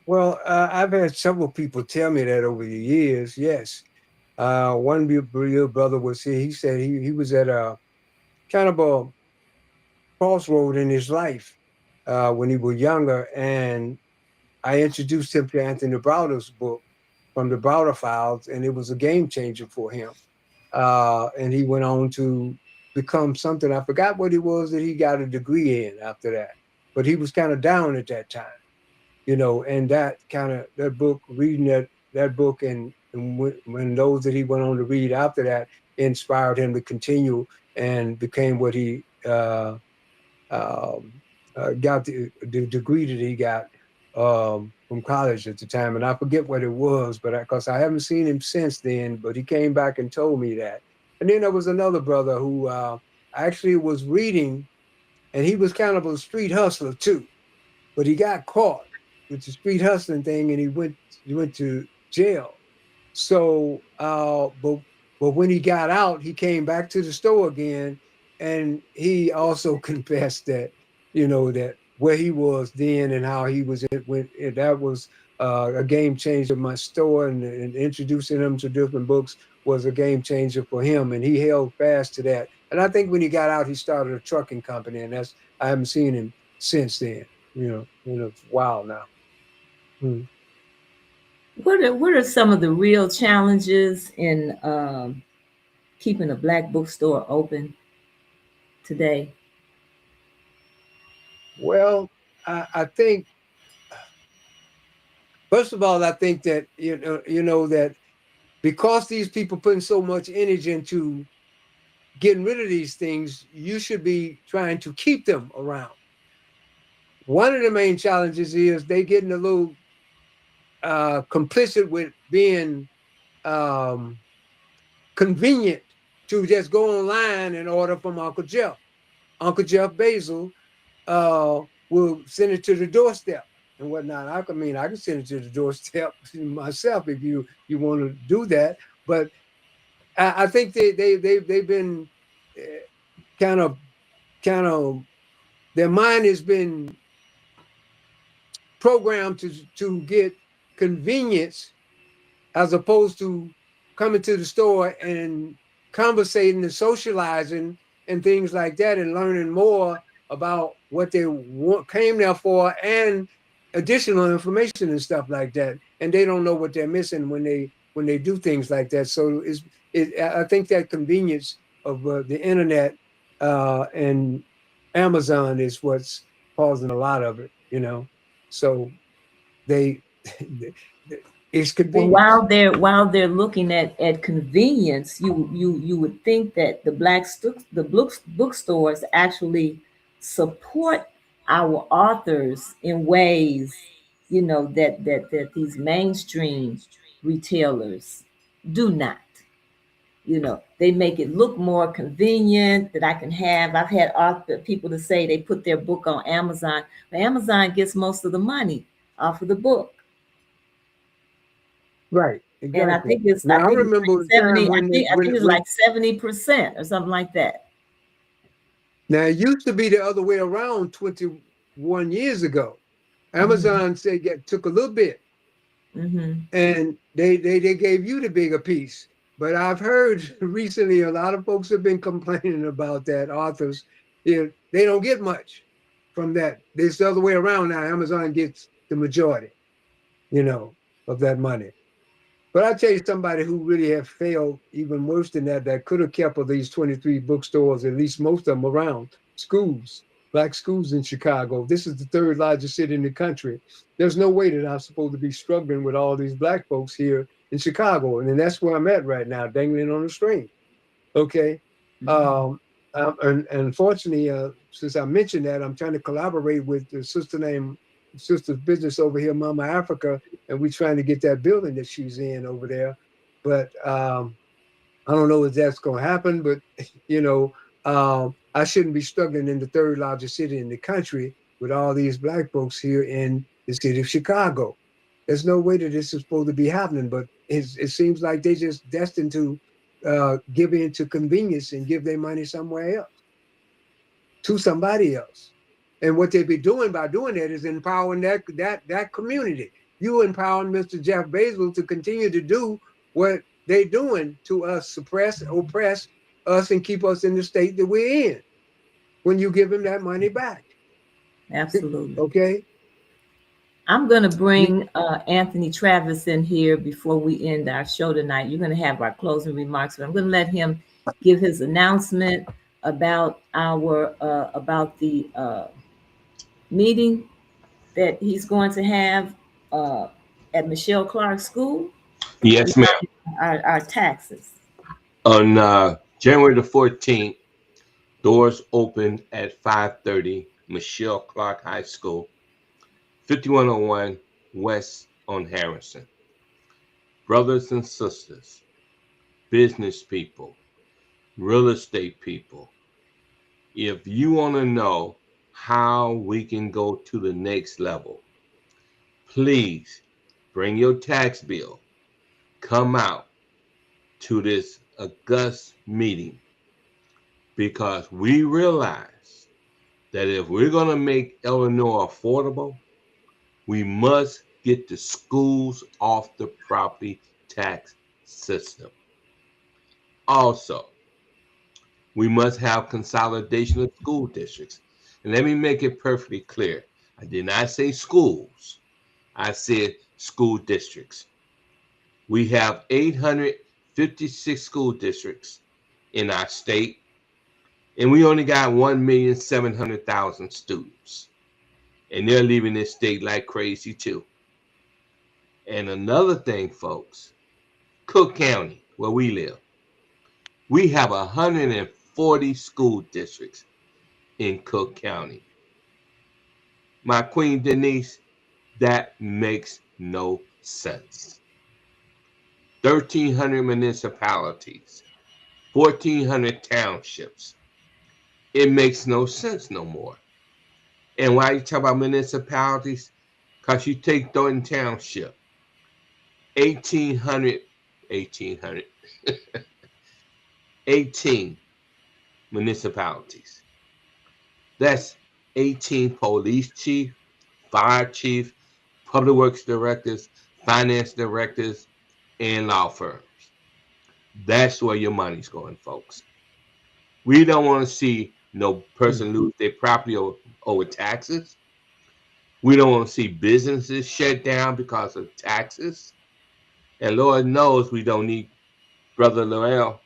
Well, I've had several people tell me that over the years. Yes. One real brother was here. He said he was at a kind of a crossroad in his life when he was younger, and I introduced him to Anthony Browder's book from the Browder Files, and it was a game changer for him. And he went on to become something. I forgot what it was that he got a degree in after that, but he was kind of down at that time, and that book, reading that book, and when those that he went on to read after that inspired him to continue and became what he um, got the degree that he got from college at the time, and I forget what it was, but because I haven't seen him since then. But he came back and told me that. And then there was another brother who actually was reading, and he was kind of a street hustler too, but he got caught with the street hustling thing, and he went to jail. So, but when he got out, he came back to the store again, and he also confessed that that where he was then and how he was when that was a game changer. My store and introducing him to different books was a game changer for him, and he held fast to that. And I think when he got out, he started a trucking company, and that's I haven't seen him since then. In a while now. Mm. What are some of the real challenges in keeping a black bookstore open today? Well, I think first of all, I think that that because these people putting so much energy into getting rid of these things, you should be trying to keep them around. One of the main challenges is they getting a little complicit with being um, convenient to just go online and order from Uncle Jeff. Uncle Jeff Basil will send it to the doorstep and whatnot. I can send it to the doorstep myself if you want to do that. But I think they've been kind of kind of their mind has been programmed to get convenience as opposed to coming to the store and conversating and socializing and things like that and learning more about what they came there for and additional information and stuff like that. And they don't know what they're missing when they do things like that. So I think that convenience of the internet and Amazon is what's causing a lot of it. So they it's And convenience. while they're looking at convenience, you would think that the bookstores actually support our authors in ways, that these mainstream retailers do not. They make it look more convenient that I can have. I've had author people to say they put their book on Amazon, but Amazon gets most of the money off of the book. Right, And I exactly. think it's I Now I think it's remember like the time 70, when I think it's like 70% or something like that. now it used to be the other way around 21 years ago. Hmm. Amazon said took a little bit Hmm. and they gave you the bigger piece. But I've heard recently a lot of folks have been complaining about that authors, they don't get much from that. It's the other way around now. Amazon gets the majority, you know, of that money. But I'll tell you somebody who really have failed even worse than that could have kept of these 23 bookstores, at least most of them around schools, black schools in Chicago. This is the third largest city in the country. There's no way that I'm supposed to be struggling with all these black folks here in Chicago. And that's where I'm at right now, dangling on a string. Okay. Hmm. And unfortunately, since I mentioned that, I'm trying to collaborate with the sister's business over here, Mama Africa, and we're trying to get that building that she's in over there. But I don't know if that's going to happen. But you know, I shouldn't be struggling in the third largest city in the country with all these black folks here in the city of Chicago. There's no way that this is supposed to be happening, but it seems like they just destined to give in to convenience and give their money somewhere else to somebody else. And what they be doing by doing that is empowering that community. You empowering Mr. Jeff Bezos to continue to do what they doing to us, suppress, oppress us, and keep us in the state that we're in. When you give him that money back, Absolutely. okay? I'm going to You, bring Anthony Travis in here before we end our show tonight. You're going to have our closing remarks, but I'm going to let him give his announcement about the meeting that he's going to have uh, at Michelle Clark School Yes, ma'am. regarding our taxes. On January the 14th, doors open at 5:30. Michelle Clark High School, 5101 West on Harrison. Brothers and sisters, business people, real estate people, if you want to know how we can go to the next level, please bring your tax bill. Come out to this august meeting because we realize that if we're going to make Illinois affordable, we must get the schools off the property tax system. Also, we must have consolidation of school districts. And let me make it perfectly clear. I did not say schools. I said school districts. We have 856 school districts in our state, and we only got 1,700,000 students. And they're leaving this state like crazy too. And another thing, folks, Cook County, where we live, we have 140 school districts in Cook County. My Queen Denise, that makes no sense. 1,300 municipalities, 1,400 townships. It makes no sense no more. And why you talk about municipalities? Because you take Thornton Township, 1,800, 1,800, 18 municipalities. That's 18 police chief, fire chief, public works directors, finance directors, and law firms. That's where your money's going, folks. We don't want to see no person lose their property over taxes. We don't want to see businesses shut down because of taxes. And Lord knows we don't need Brother Yoel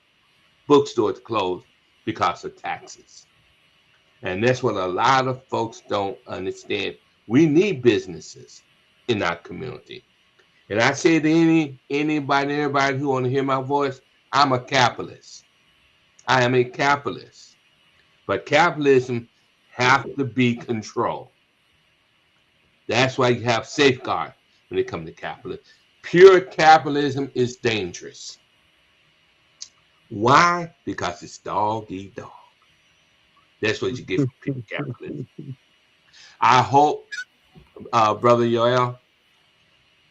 bookstore to close because of taxes. And that's what a lot of folks don't understand. We need businesses in our community. And I say to everybody who want to hear my voice, I'm a capitalist. I am a capitalist. But capitalism have to be controlled. That's why you have safeguard when it comes to capitalism. Pure capitalism is dangerous. Why? Because it's dog eat dog. That's what you get from pure capitalism. I hope, Brother Yoel, uh,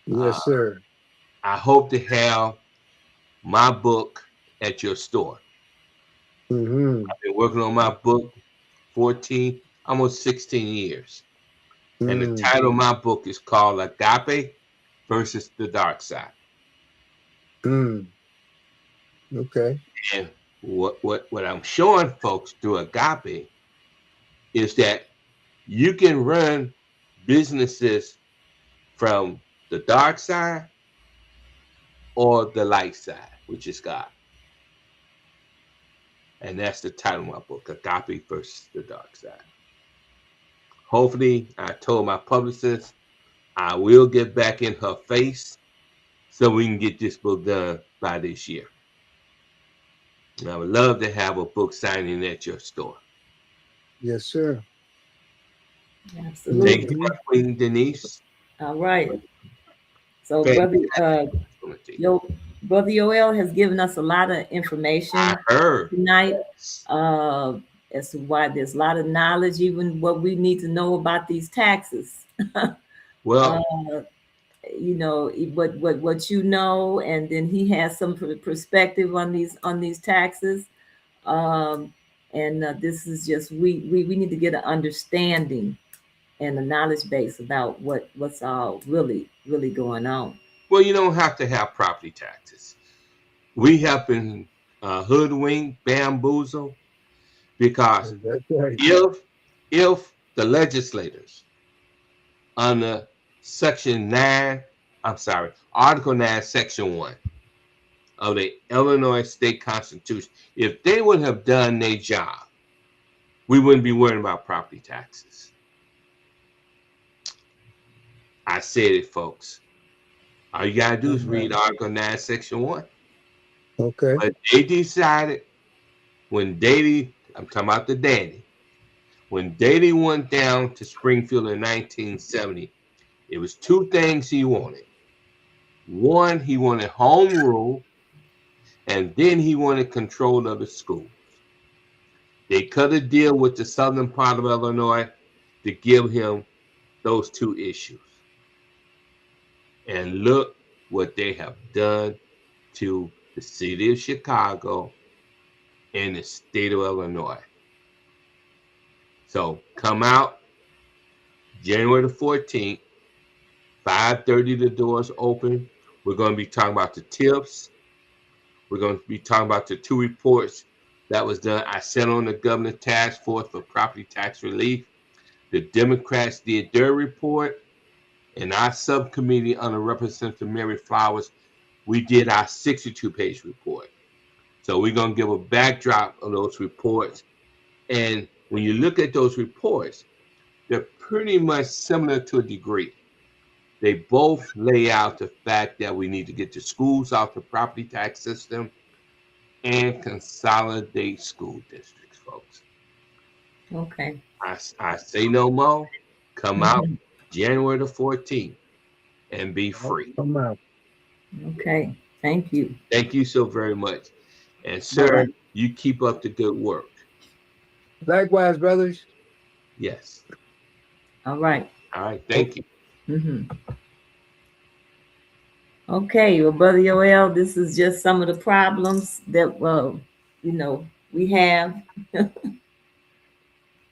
Yes, sir. I hope to have my book at your store. Mm-hmm. I've been working on my book 14, almost 16 years. And the Mm. title of my book is called Agape versus the Dark Side. Mm. Okay. And what I'm showing folks through Agape is that you can run businesses from the dark side or the light side, which is God. And that's the title of my book, Agape versus the Dark Side. Hopefully, I told my publicist I will get back in her face so we can get this book done by this year. And I would love to have a book signing at your store. Yes, sir. Thank Absolutely. you, Mm-hmm. my Queen Denise. All right. So, Fantastic opportunity. Brother Yoel has given us a lot of I information heard. tonight, uh, as to why there's a lot of knowledge, even what we need to know about these taxes. Well, You know what you know, and then he has some perspective on these taxes. Um, and this is just we need to get an understanding and a knowledge base about what's all really going on. well, you don't have to have property taxes. We have been hoodwinked, bamboozled, because That's right. if the legislators under Section 9, I'm sorry, Article 9, Section 1 of the Illinois State Constitution, if they would have done their job, we wouldn't be worrying about property taxes. I said it, folks. All you gotta do is read Article 9, Section 1. Okay. But they decided when Daley, I'm talking about the daddy, when Daley went down to Springfield in 1970, it was two things he wanted. One, he wanted home rule, and then he wanted control of the schools. They cut a deal with the southern part of Illinois to give him those two issues. And look what they have done to the city of Chicago and the state of Illinois. So come out January the 14th, 5:30, the doors open. We're going to be talking about the tips. We're going to be talking about the two reports that was done. I sent on the governor task force for property tax relief. The Democrats did their report, and our subcommittee under Representative Mary Flowers we did our 62-page report. So we're going to give a backdrop of those reports. And when you look at those reports, they're pretty much similar to a degree. They both lay out the fact that we need to get the schools out the property tax system and consolidate school districts, folks. Okay. I say no more. Come out Mhm. January the 14th and be I'll free. come out. Okay. Thank you. Thank you so very much. And, All sir, right. you keep up the good work. Likewise, brothers. Yes. All right. All right. Oh, Thank you. Okay, well, Brother Yoel, this is just some of the problems that we have.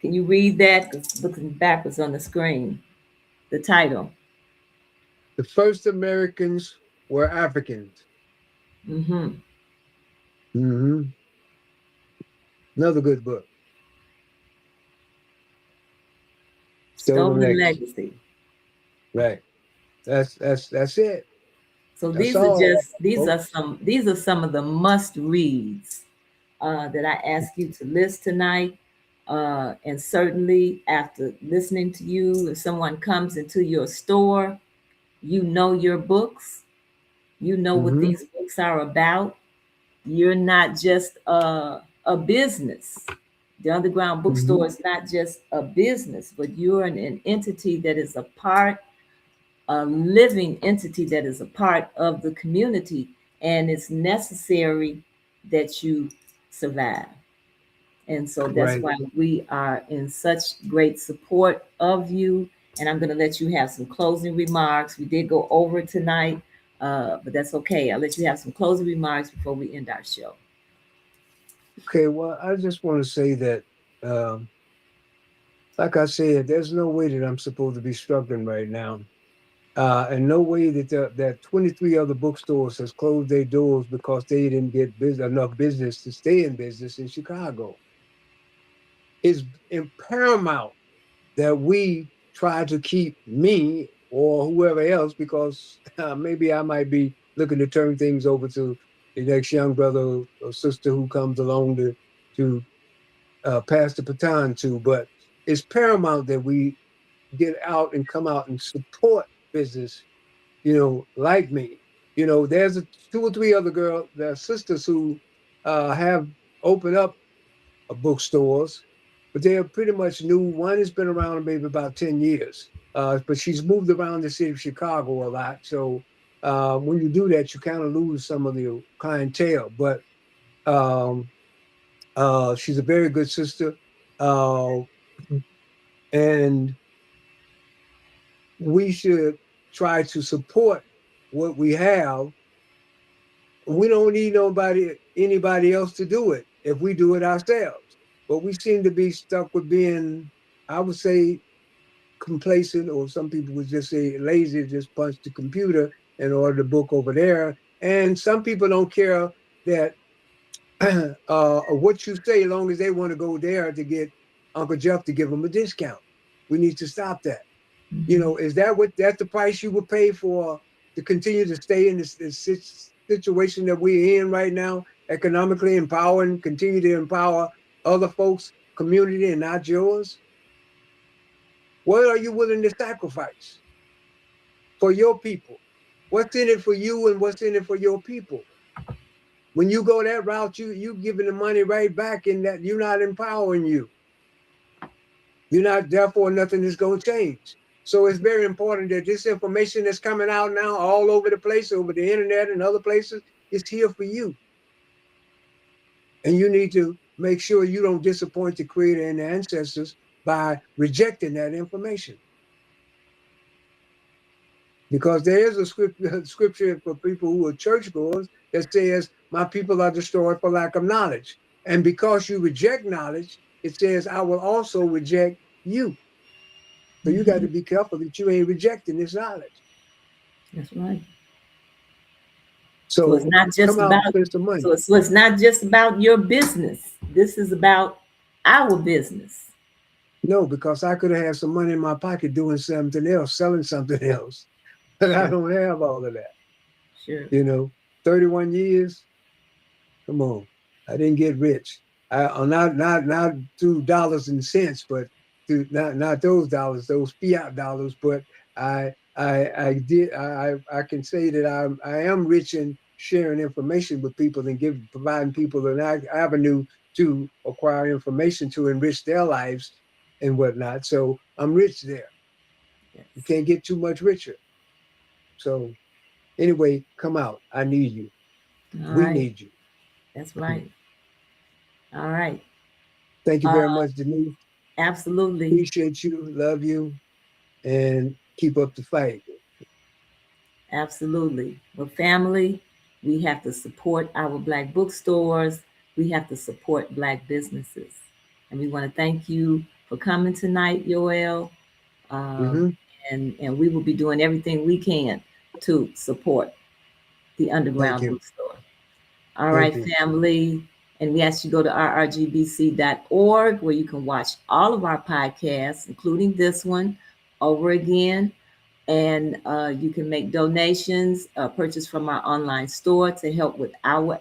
Can you read that? 'Cause looking backwards on the screen, the title. the first Americans were Africans. Mm-hmm. Hmm. Another good book. Stolen Stolen legacy. legacy. Right. That's it. So That's these are all, just folks. these are some of the must reads that I ask you to list tonight. And certainly after listening to you, if someone comes into your store, you know your books, you know what Hmm. these books are about. You're not just a business. The Underground Hmm. Bookstore is not just a business, but you're an entity that is a living entity that is a part of the community, and it's necessary that you survive. And so that's Right. why we are in such great support of you. And I'm going to let you have some closing remarks. We did go over tonight, but that's okay. I'll let you have some closing remarks before we end our show. Okay. Well, I just want to say that, um, like I said, there's no way that I'm supposed to be struggling right now. And no way that that 23 other bookstores has closed their doors because they didn't get enough business to stay in business in Chicago. It's paramount that we try to keep me or whoever else, because maybe I might be looking to turn things over to the next young brother or sister who comes along to pass the baton to. But it's paramount that we get out and come out and support business, like me. There's two or three other their sisters who have opened up bookstores, but they are pretty much new. One has been around maybe about 10 years, but she's moved around the city of Chicago a lot. So when you do that, you kind of lose some of the clientele. But um, she's a very good sister. Uh, and we should try to support what we have. We don't need anybody else to do it if we do it ourselves. But we seem to be stuck with being, I would say, complacent, or some people would just say lazy, just punch the computer and order the book over there. And some people don't care that what you say, as long as they want to go there to get Uncle Jeff to give them a discount. We need to stop that. Mhm. Is that's the price you would pay for to continue to stay in this situation that we're in right now, economically empowering, continue to empower other folks' community and not yours? What are you willing to sacrifice for your people? What's in it for you and what's in it for your people? When you go that route, you giving the money right back, in that you're not empowering you. You're not, therefore, nothing is going to change. So it's very important that this information that's coming out now all over the place, over the internet and other places, is here for you. And you need to make sure you don't disappoint the Creator and the ancestors by rejecting that information. Because there is a scripture for people who are churchgoers that says, "My people are destroyed for lack of knowledge." And because you reject knowledge, it says, "I will also reject you." So you got to Mhm. be careful that you ain't rejecting this knowledge. That's right. So it's So not just come out and about spend some money. so it's not just about your business. This is about our business. No, because I could have had some money in my pocket doing something else, selling something else. But I Sure, don't have all of that, sure. you know. 31 years. Come on, I didn't get rich. Not through dollars and cents, but through not those dollars, those fiat dollars. But I can say that I am rich in sharing information with people and providing people an avenue to acquire information to enrich their lives and whatnot. So I'm rich there. Yes. You can't get too much richer. So anyway, come out. I need you. All We right. need you. That's right. All right. Thank you Uh, very much, Denise. absolutely. Appreciate you, love you, and keep up the fight. Absolutely. Well, family, we have to support our Black bookstores. We have to support Black businesses. And we want to thank you for coming tonight, Yoel. Um, Mm-hmm. and we will be doing everything we can to support the Thank underground you. bookstore. All Thank right, you. family. And we ask you to go to rrgbc.org where you can watch all of our podcasts, including this one, over again. And you can make donations, purchase from our online store to help with our